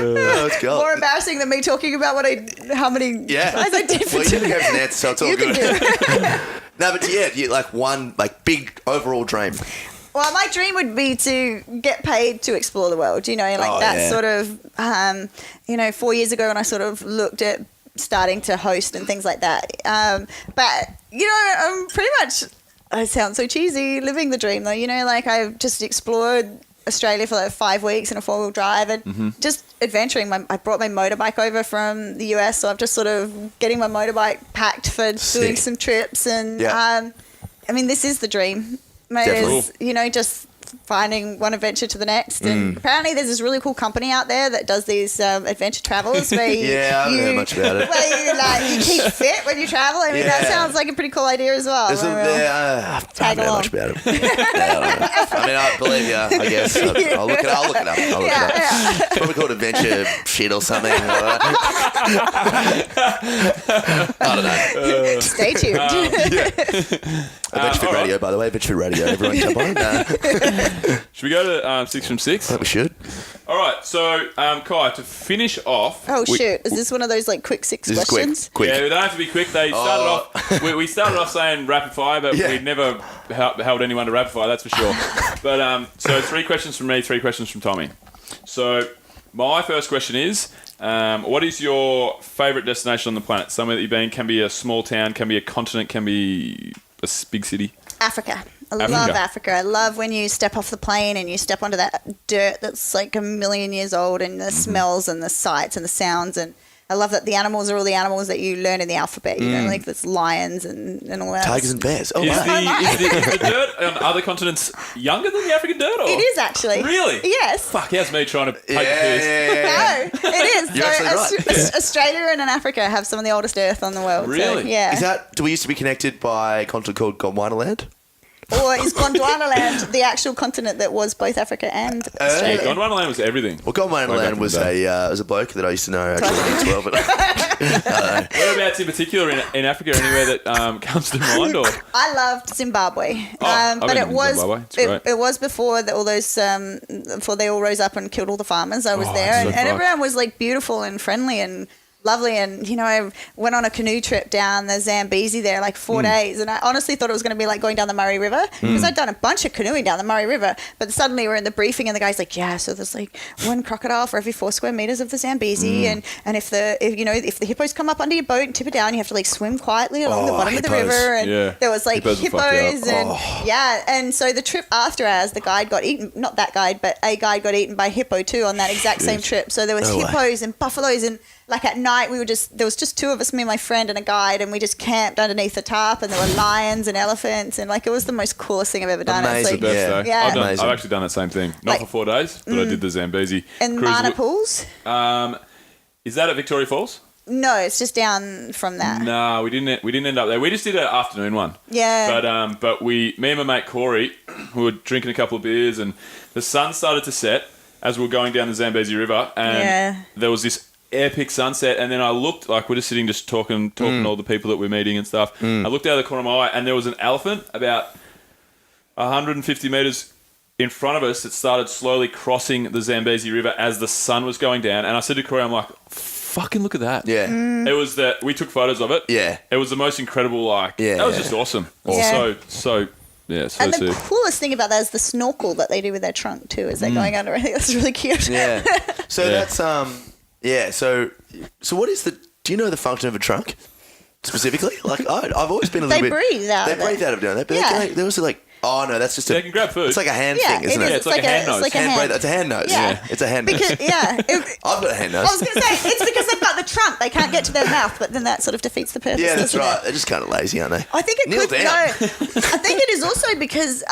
Let's go. More embarrassing than me talking about how many times I did for you didn't have an answer, so it's all you good. Can do it. No, but you like one like big overall dream. Well, my dream would be to get paid to explore the world, sort of, 4 years ago when I sort of looked at starting to host and things like that. But, I'm pretty much, I sound so cheesy, living the dream though, I've just explored Australia for like 5 weeks in a 4-wheel drive and just adventuring. I brought my motorbike over from the US, so I'm just sort of getting my motorbike packed for doing some trips and, this is the dream. Is, just finding one adventure to the next. And apparently there's this really cool company out there that does these adventure travels where I don't know much about it. Where you keep fit when you travel. I mean, that sounds like a pretty cool idea as well. Isn't there? I don't know much about it. I believe you, I guess. I'll look it up. It's probably called adventure shit or something. I don't know. Stay tuned. Adventure Fit Radio, by the way. Adventure Fit Radio. Everyone jump on. Should we go to 6 from 6? I think we should. All right. So, Kai, to finish off... Oh, shoot. Is this one of those, quick 6 questions? Quick. Yeah, we don't have to be quick. They started off... We started off saying rapid fire, but we'd never held anyone to rapid fire, that's for sure. But, so 3 questions from me, 3 questions from Tommy. So, my first question is... what is your favourite destination on the planet? Somewhere that you've been, can be a small town, can be a continent, can be a big city. Africa. I love Africa. I love when you step off the plane and you step onto that dirt that's like 1 million years old, and the smells and the sights and the sounds. And I love that the animals are all the animals that you learn in the alphabet. Like there's lions and all that. Tigers and bears. Oh, is wow. Is the dirt on other continents younger than the African dirt? Or? It is actually. Really? Yes. Fuck, how's me trying to poke the Yeah. No, it is. You're actually right. Australia and Africa have some of the oldest earth on the world. Really? So, yeah. Do we used to be connected by a continent called Gondwanaland? Or is Gondwanaland the actual continent that was both Africa and Australia? Yeah, Gondwanaland was everything. Well, Gondwanaland was a bloke that I used to know actually as well. But whereabouts in particular in Africa, anywhere that comes to mind? Or? I loved Zimbabwe, but it was before all those before they all rose up and killed all the farmers. I was there, and everyone was like beautiful and friendly and lovely. And, you know, I went on a canoe trip down the Zambezi there, like 4 days. And I honestly thought it was going to be like going down the Murray River because I'd done a bunch of canoeing down the Murray River. But suddenly we're in the briefing and the guy's like, yeah, so there's like one crocodile for every 4 square meters of the Zambezi. And if the hippos come up under your boat and tip it down, you have to like swim quietly along the bottom of the river. And there was like hippos and so the trip after ours, the guide got eaten, not that guide, but a guide got eaten by hippo too on that exact same trip. So there was hippos and buffaloes, and like at night there was just 2 of us, me and my friend and a guide, and we just camped underneath the tarp, and there were lions and elephants, and like it was the most coolest thing I've ever done. Amazing. It's the best, yeah. I've actually done that same thing. Not for 4 days, but I did the Zambezi. And Mana Pools? Is that at Victoria Falls? No, it's just down from that. No, we didn't end up there. We just did an afternoon one. Yeah. But me and my mate Corey, we were drinking a couple of beers, and the sun started to set as we were going down the Zambezi River, and there was this epic sunset. And then I looked, like we're just sitting, just talking to all the people that we're meeting and stuff. I looked out of the corner of my eye, and there was an elephant about 150 meters in front of us that started slowly crossing the Zambezi River as the sun was going down. And I said to Corey, I'm like, fucking look at that. Yeah. It was that we took photos of it. Yeah. It was the most incredible, that was just awesome. Yeah. So and the coolest thing about that is the snorkel that they do with their trunk too, as they're going under. I think that's really cute. Yeah. So that's so what is do you know the function of a trunk specifically? Like I've always been a little bit. They breathe out. They breathe out of doing that, but they also like. Oh no, that's just they can grab food. It's like a hand thing, isn't it? Yeah, it's like a hand nose. It's like a hand. It's a hand nose. Yeah. It's a hand nose. I've got a hand nose. I was going to say, it's because they've got the trunk. They can't get to their mouth, but then that sort of defeats the purpose. Yeah, that's right. It? They're just kind of lazy, aren't they? I think it Kneel could. down. No, I think it is also because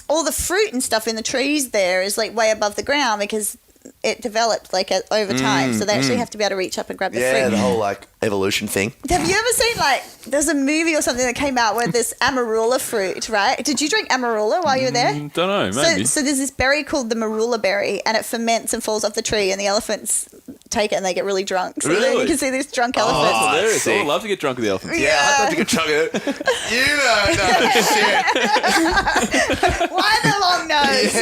all the fruit and stuff in the trees there is like way above the ground because it developed like over time, so they actually have to be able to reach up and grab the fruit. Yeah, the whole like evolution thing. Have you ever seen like there's a movie or something that came out where this amarula fruit, right? Did you drink amarula while you were there? Don't know, maybe. So there's this berry called the marula berry, and it ferments and falls off the tree, and the elephants take it and they get really drunk. So then you can see these drunk elephants. That's hilarious. sick. I would love to get drunk with the elephants. Yeah, I'd love to get drunk with it. You know, shit. Why the long nose?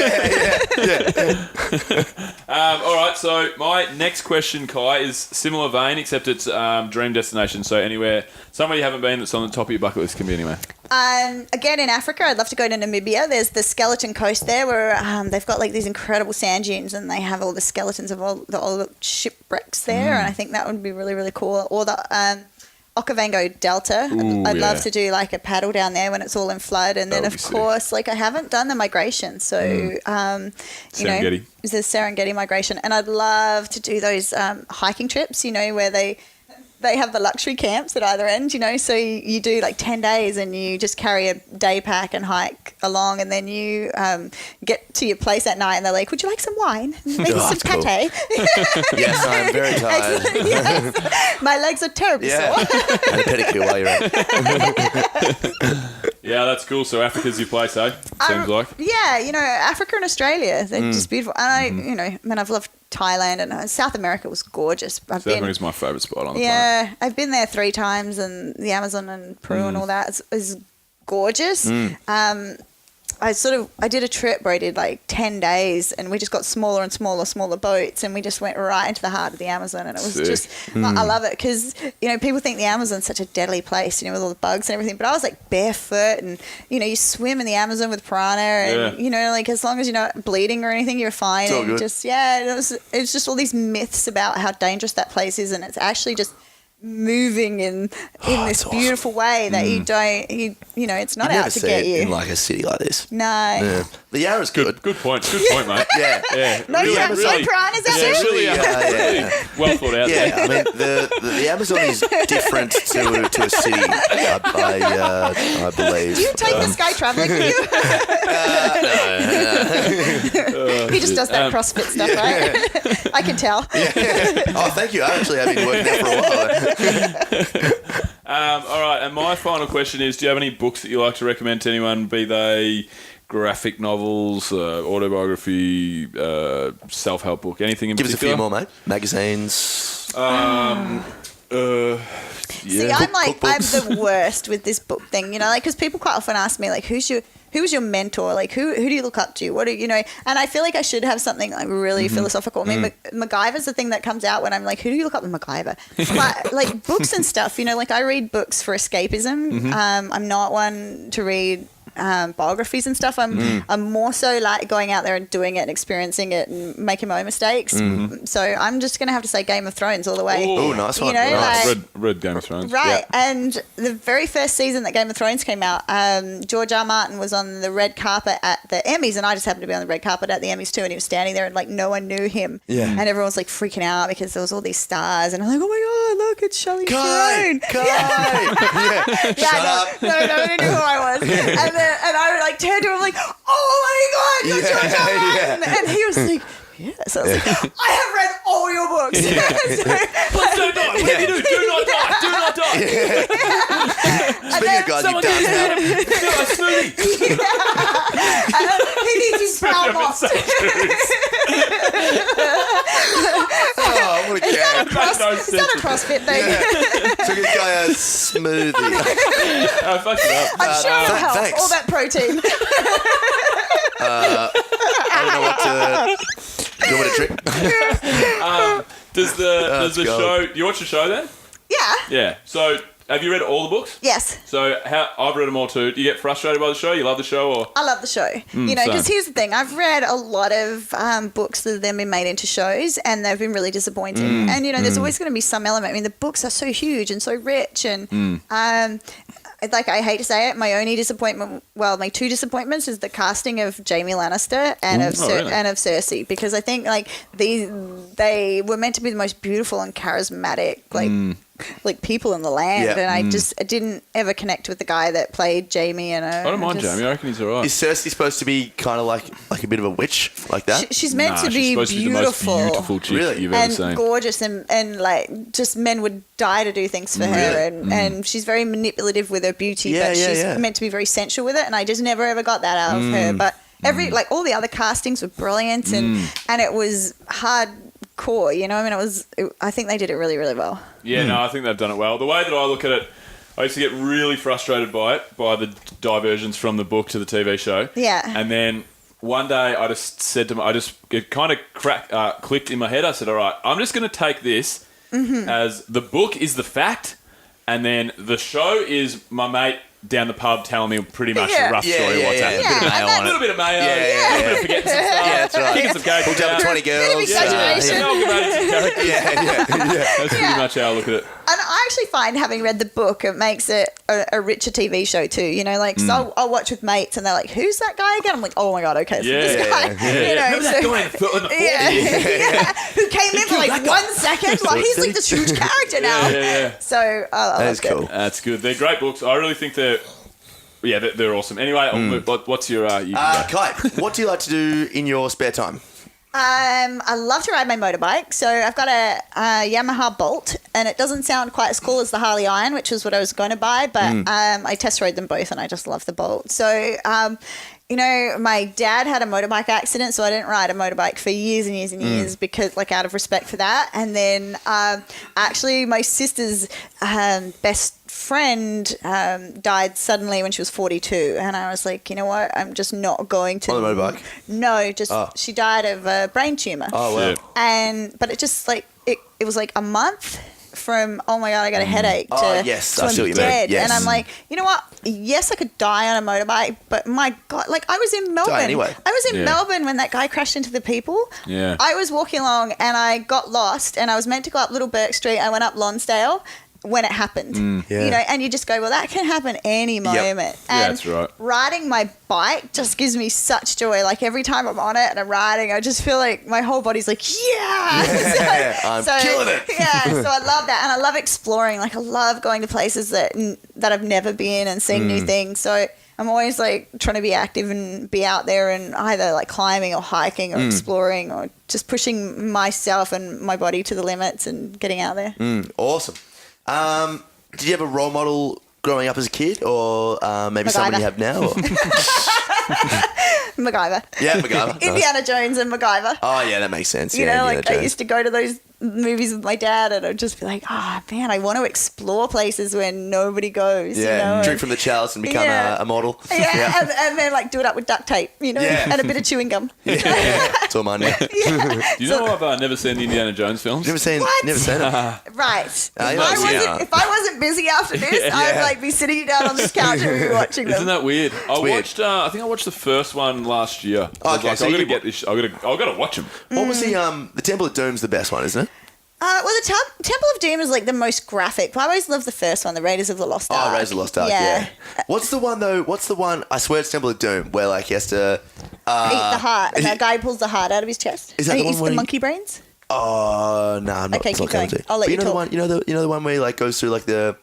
All right, so my next question, Kai, is similar vein, except it's dream destination. So anywhere, somewhere you haven't been that's on the top of your bucket list, can be anywhere. Again, in Africa, I'd love to go to Namibia. There's the skeleton coast there where they've got like these incredible sand dunes and they have all the skeletons of all the shipwrecks there. And I think that would be really, really cool. Or the Okavango Delta. I'd love to do like a paddle down there when it's all in flood. And then, of course, like I haven't done the migration. So, Serengeti. There's the Serengeti migration. And I'd love to do those hiking trips, where they have the luxury camps at either end, so you do like 10 days and you just carry a day pack and hike along, and then you get to your place at night and they're like, would you like some wine? Maybe some pate? Yes, I'm very tired. Yes. My legs are terribly sore. And a pedicure while you're at. Yeah, that's cool. So Africa's your place, eh? Seems like. Yeah, Africa and Australia, they're just beautiful. And I've loved Thailand, and South America was gorgeous. South America's my favourite spot on the planet. Yeah, I've been there 3 times, and the Amazon and Peru and all that is gorgeous. I did a trip where I did like 10 days and we just got smaller and smaller boats, and we just went right into the heart of the Amazon, and it was just, I love it because, people think the Amazon's such a deadly place, with all the bugs and everything, but I was like barefoot and, you swim in the Amazon with piranha and, like as long as you're not bleeding or anything, you're fine. It's all and good. just, it's just all these myths about how dangerous that place is, and it's actually just moving in this beautiful way that you don't, it's not out to get you. In like a city like this. No. Yeah. The Yarra's good. Good point, mate. Yeah. No piranhas out there? Really well thought out there. I mean, the Amazon is different to a city, I believe. Do you take the Sky Traveller with you? He just does that CrossFit stuff, right? I can tell. Oh, thank you. I actually have been working there for a while. All right, and my final question is, do you have any books that you like to recommend to anyone, be they graphic novels, autobiography, self-help book, anything in Give us a particular? few more, mate. Magazines. See, I'm the worst with this book thing, because people quite often ask me, like, who's your who was your mentor? Like, who do you look up to? What do you know? And I feel like I should have something like really philosophical. I mean, MacGyver's the thing that comes out when I'm like, who do you look up to? MacGyver. But like books and stuff, you know, like I read books for escapism. I'm not one to read biographies and stuff. I'm more so like going out there and doing it and experiencing it and making my own mistakes. So I'm just gonna have to say Game of Thrones all the way. Oh, nice one. You know, Nice. like, Read Game of Thrones. right. And the very first season that Game of Thrones came out, George R. Martin was on the red carpet at the Emmys, and I just happened to be on the red carpet at the Emmys too, and he was standing there and like no one knew him. Yeah. And everyone was like freaking out because there was all these stars, and I'm like, oh my god, look, it's Shelley Kai! Theron. Kai! Shut up. No, I didn't know who I was. And I like turned to him like, oh my god, you're George R. Martin. And he was like, yes. I was like, I have read all your books. Please don't die. Whatever you do, do not die. Do not die. Speaking of guys, you've done that. Do a smoothie. He needs his brown box. Oh, what a cat. Is that a CrossFit thing? So this guy a smoothie. Fuck it up. I'm sure it'll help. thanks. All that protein. I don't know what to... Do you want me to trick? Does the go. show... You watch the show then? Yeah. Yeah. So have you read all the books? Yes. So I've read them all too. Do you get frustrated by the show? You love the show or... I love the show. You know, same. because here's the thing. I've read a lot of books that have then been made into shows, and they've been really disappointing. And, you know, there's always going to be some element. I mean, the books are so huge and so rich. And, like, I hate to say it, my only disappointment, well, my two disappointments is the casting of Jaimie Lannister and of Cersei. Because I think, like, they were meant to be the most beautiful and charismatic, like people in the land, Yeah. and I didn't ever connect with the guy that played Jaimie. And I don't mind Jaimie. I reckon he's all right. Is Cersei supposed to be kind of like a bit of a witch like that? She's meant to she's be supposed beautiful, to be the most beautiful chick Really? you've ever and seen. gorgeous, and like just men would die to do things for her, and she's very manipulative with her beauty, Yeah, but yeah, she's yeah. meant to be very sensual with it, and I just never ever got that out of her. But like all the other castings were brilliant, and it was hardcore, you know. I mean, I think they did it really, really well. Yeah, no, I think they've done it well. The way that I look at it, I used to get really frustrated by it, by the diversions from the book to the TV show. Yeah. And then one day I just said to it kind of clicked in my head. I said, all right, I'm just going to take this as the book is the fact, and then the show is my mate down the pub telling me pretty much the rough story of what's happening. Yeah. A little bit of mayo, Yeah. a little bit of forgetting some stuff, Yeah, that's right. kicking some cake. Hooked up with 20 girls. Bit of exaggeration. Yeah. That's pretty much how I look at it. And I actually find, having read the book, it makes it a richer TV show too. You know, like, so I'll watch with mates and they're like, who's that guy again? I'm like, oh my God, okay, so this guy. You know, Remember that guy in the 40s? yeah. Who came in for like 1 second? Like, he's like this huge character now. Yeah. So I That is loved it. cool. That's good. They're great books. I really think they're awesome. Anyway, what's your... you can go. Kai, what do you like to do in your spare time? I love to ride my motorbike. So I've got a Yamaha Bolt, and it doesn't sound quite as cool as the Harley Iron, which was what I was going to buy, but I test rode them both, and I just love the Bolt. So, you know, my dad had a motorbike accident, so I didn't ride a motorbike for years and years and years because, like, out of respect for that. And then actually my sister's best friend died suddenly when she was 42, and I was like, you know what, I'm just not going to... On the motorbike? No, just she died of a brain tumor. Oh, wow. But it just like it was like a month from, oh my God, I got a headache, to, yes, to I see I'm what you mean. dead. Yes. And I'm like, you know what, yes, I could die on a motorbike, but my God, like, I was in Melbourne. anyway. I was in Melbourne when that guy crashed into the people. Yeah. I was walking along and I got lost, and I was meant to go up Little Bourke Street. I went up Lonsdale when it happened, Yeah. you know, and you just go, well, that can happen any moment. Yeah, And that's right. riding my bike just gives me such joy. Like, every time I'm on it and I'm riding, I just feel like my whole body's like, yeah. I'm killing it. Yeah, so I love that, and I love exploring. Like, I love going to places that I've never been and seeing new things. So I'm always like trying to be active and be out there and either like climbing or hiking or exploring or just pushing myself and my body to the limits and getting out there. Awesome. Did you have a role model growing up as a kid, or maybe someone you have now? Or? MacGyver. Yeah, MacGyver. Indiana Jones and MacGyver. Oh, yeah, that makes sense. You Yeah, know, Indiana like I Jones. used to go to those movies with my dad, and I'd just be like, oh man, I want to explore places where nobody goes. Yeah, you know? drink from the chalice and become a model. Yeah, and then like do it up with duct tape, you know, and a bit of chewing gum. It's all mine now. You know, I've never seen the Indiana Jones films. Never seen What? it. Right. Yeah. If I wasn't busy after this, I'd like be sitting down on this couch and be watching them. Isn't that weird? I weird. watched. I think I watched the first one last year. I was Okay, like, so I gotta you- get this. I gotta watch them. What was the Temple of Doom's the best one, isn't it? Well, the Temple of Doom is like the most graphic. I always love the first one, the Raiders of the Lost Ark. Oh, Raiders of the Lost Ark, yeah. What's the one, though? What's the one? I swear it's Temple of Doom, where, like, he has to... Eat the heart. And that guy pulls the heart out of his chest. Is that and the he one eats where the he- monkey brains? Oh, no, I'm not. Okay, it's not keep going. coming to. I'll let But you know the talk. one, you know the one where he, like, goes through, like, the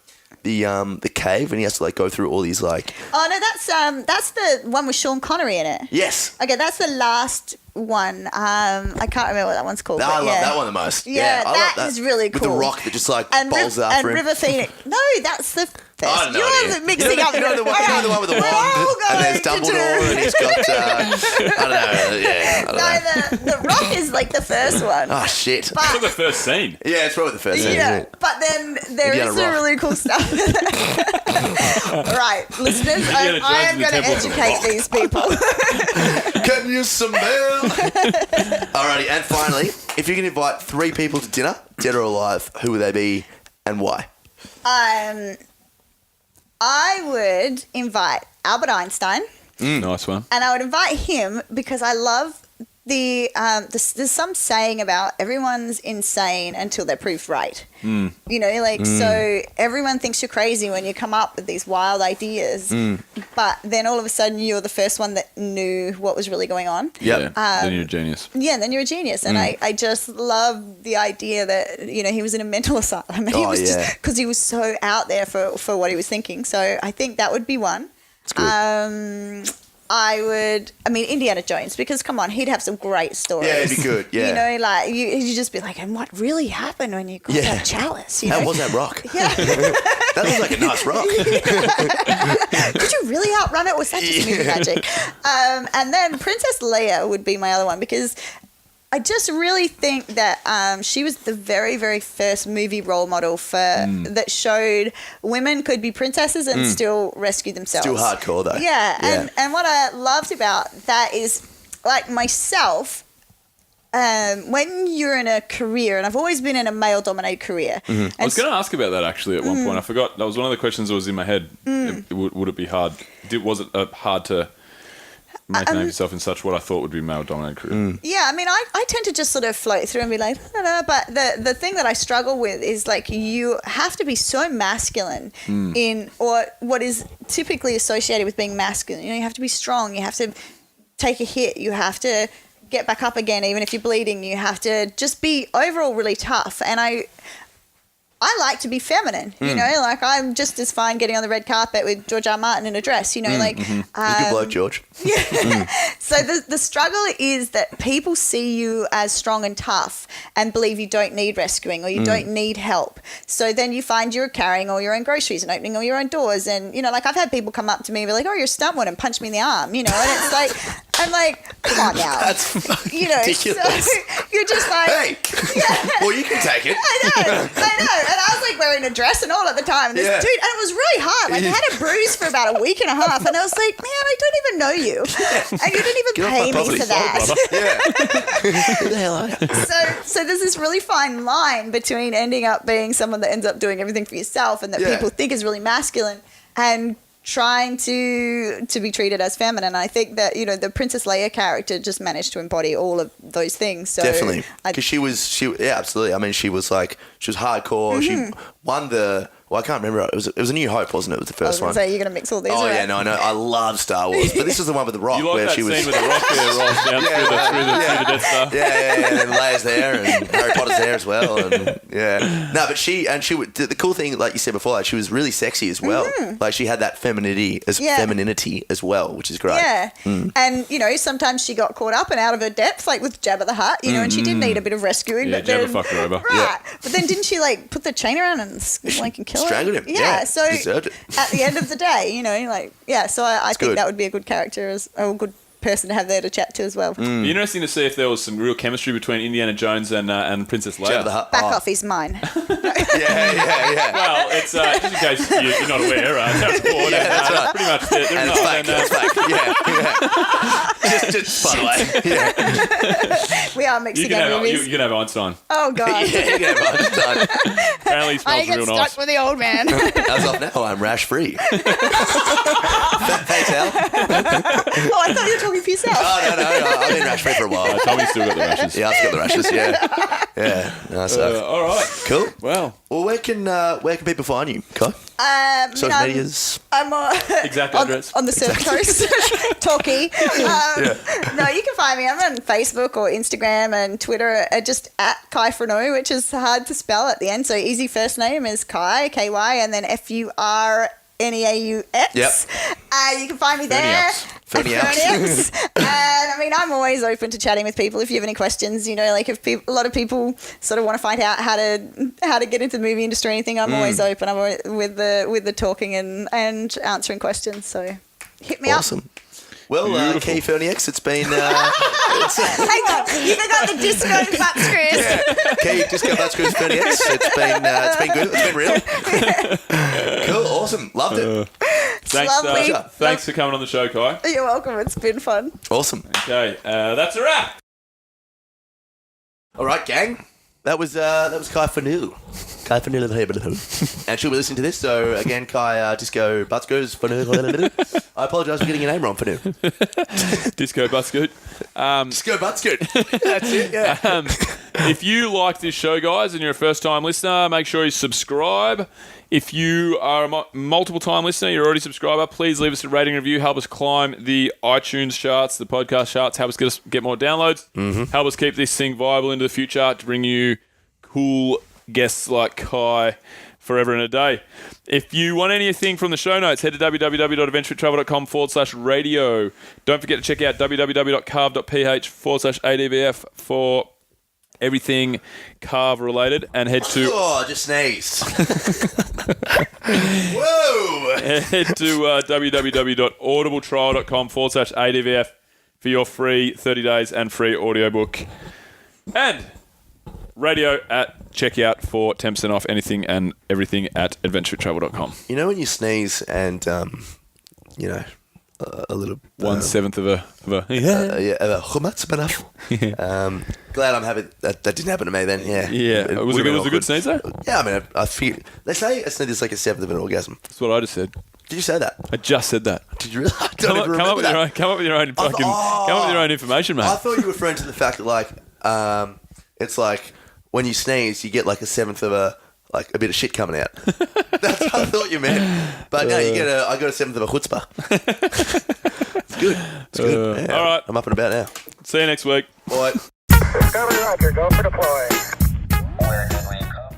cave and he has to, like, go through all these, like... Oh, no, that's the one with Sean Connery in it. Yes. Okay, that's the last one. I can't remember what that one's called. I but love yeah. that one the most. Yeah, I love that is really With the cool. rock that just, like, And, bowls and after him. River Phoenix. No, that's the first. I don't know You're what it is. mixing up. You know the one with the We're all wand and there's going to Dumbledore and he's got... I don't know. Yeah, I don't know. No, the rock is like the first one. Oh, shit. It's But the first scene. Yeah, it's probably the first thing, yeah, isn't it? but then there Indiana is some Rock. really cool stuff. Right, listeners, Indiana I am Jones going and to the Temple of the educate Rock. these people. Can you smell? Alrighty, and finally, if you can invite 3 people to dinner, dead or alive, who would they be and why? I would invite Albert Einstein, Nice one. and I would invite him because I love there's some saying about everyone's insane until they're proved right. You know, like, so everyone thinks you're crazy when you come up with these wild ideas, but then all of a sudden you're the first one that knew what was really going on. Yep. Yeah. Then you're a genius. Yeah, then you're a genius. And I just love the idea that, you know, he was in a mental asylum. And he Oh, was yeah. just because he was so out there for what he was thinking. So I think that would be one. It's good. Indiana Jones, because come on, he'd have some great stories. Yeah, it'd be good, yeah. You know, like you just be like, and what really happened when you got Yeah. that chalice? You know? How was that rock? Yeah. That looks like a nice rock. Could you really outrun it? Or was that just movie magic? And then Princess Leia would be my other one because I just really think that she was the very, very first movie role model that showed women could be princesses and still rescue themselves. Still hardcore, though. Yeah, and what I loved about that is, like myself, when you're in a career, and I've always been in a male-dominated career. And I was going to ask about that actually at one point. I forgot. That was one of the questions that was in my head. Would it be hard? Was it hard to make a name for yourself in such what I thought would be male-dominated career? Yeah, I mean, I tend to just sort of float through and be like, but the thing that I struggle with is like you have to be so masculine in or what is typically associated with being masculine. You know, you have to be strong. You have to take a hit. You have to get back up again, even if you're bleeding. You have to just be overall really tough. And I like to be feminine, you know, like I'm just as fine getting on the red carpet with George R. Martin in a dress, you know, like. He's a good bloke, George. So the struggle is that people see you as strong and tough and believe you don't need rescuing or you don't need help. So then you find you're carrying all your own groceries and opening all your own doors. And, you know, like I've had people come up to me and be like, oh, you're a stunt woman, and punch me in the arm, you know, and it's like, I'm like, come on now. That's fucking You know, ridiculous. so you're just like, Hey! Well, you can take it. I know. And I was like wearing a dress and all at the time. And this Yeah. dude, and it was really hard. Like I had a bruise for about a week and a half. And I was like, man, I don't even know you. And you didn't even Get off pay my me property. for that. Yeah. Who the hell are you? So there's this really fine line between ending up being someone that ends up doing everything for yourself and that Yeah. people think is really masculine and trying to be treated as feminine. I think that, you know, the Princess Leia character just managed to embody all of those things. So Definitely. Because she was absolutely. I mean, she was hardcore. She won I can't remember. It was A New Hope, wasn't it? It was the I was first going one. to say, you're going to mix all these Oh, around. yeah, no, I know. I love Star Wars. But this is the one with The Rock You like where that she scene was... with the rock there rolls down through the Death Star? Yeah, and Leia's there, and Harry Potter's there as well, and yeah. No, but the cool thing, like you said before, like she was really sexy as well. Like she had that femininity as well, which is great. Yeah. And, you know, sometimes she got caught up and out of her depth, like with Jabba the Hutt, you know, and she did need a bit of rescuing. Yeah, but then, Jabba fucked her over. Right. Yeah. But then didn't she, like, put the chain around and, like, and kill him? strangled him. Yeah, So deserved it. at the end of the day, you know, like, yeah, so I think good. that would be a good character, a good person to have there to chat to as well. It'd be interesting to see if there was some real chemistry between Indiana Jones and Princess Leia. Jabba the Hutt. Back off, he's mine. Yeah. Well, it's just in case you're not aware. Taurus Award, that's right. pretty much it. And it's fake. It's fake. Yeah. Just by the way. Yeah. We are You mixing can, up have, movies. you can have Einstein. Oh, God. Yeah, you get it. Apparently he I smells get real stuck nice. with the old man. As of now, I'm rash free. Thanks, Al. Oh, I thought you were talking for yourself. Oh, no. I've been rash free for a while. Tommy's still got the rashes. Yeah, I've got the rashes. Yeah. No, so. All right. Cool. Well, Well, where can people find you, Kai? Social medias. I'm exact on, address. on the Surf Coast, Talkie. No, you can find me. I'm on Facebook or Instagram and Twitter, just at Kai Furneaux, which is hard to spell at the end. So easy first name is Kai, K-Y, and then Furneaux. Yep. You can find me there. Furneaux. And I mean, I'm always open to chatting with people. If you have any questions, like if a lot of people sort of want to find out how to get into the movie industry or anything, I'm always open. I'm always with the talking and answering questions. So hit me up. Awesome. Well, Key Furneaux, it's been... Hang on, you forgot the disco butt screws. Key Disco Butt Screws Furneaux. It's been good. It's been real. Cool. Awesome. Loved it. Thanks for coming on the show, Kai. You're welcome. It's been fun. Awesome. Okay, that's a wrap. All right, gang. That was Kai Furneaux. Kai Furneaux. And she'll be listening to this. So again, Kai Disco Butt Screws Furneaux. I apologise for getting your name wrong, Furneaux. Disco Butt Scoot. Disco Butt Scoot. That's it. Yeah. If you like this show, guys, and you're a first-time listener, make sure you subscribe. If you are a multiple-time listener, you're already a subscriber, please leave us a rating review. Help us climb the iTunes charts, the podcast charts. Help us get more downloads. Mm-hmm. Help us keep this thing viable into the future to bring you cool guests like Kai forever and a day. If you want anything from the show notes, head to www.adventurefittravel.com/radio. Don't forget to check out www.carve.ph/ADVF for everything Carve related, and head to... Oh, I just sneezed. Whoa! Head to www.audibletrial.com/ADVF for your free 30 days and free audiobook. And radio at checkout for 10% off anything and everything at adventuretravel.com. You know when you sneeze and, a little... 1/7 of a hummus enough. Glad I'm happy that didn't happen to me then. Yeah. Yeah. Was it a good sneeze though? Yeah, I mean, I feel... They say a sneeze is like a 7th of an orgasm. That's what I just said. Did you say that? I just said that. Did you really? I don't even remember that. Come up with your own information, mate. I thought you were referring to the fact that, it's like when you sneeze, you get like a 7th of a bit of shit coming out. That's what I thought you meant. But no, I got a 7th of a chutzpah. It's good. It's good. Yeah. All right. I'm up and about now. See you next week. Bye. Discovery Roger, go for deploy.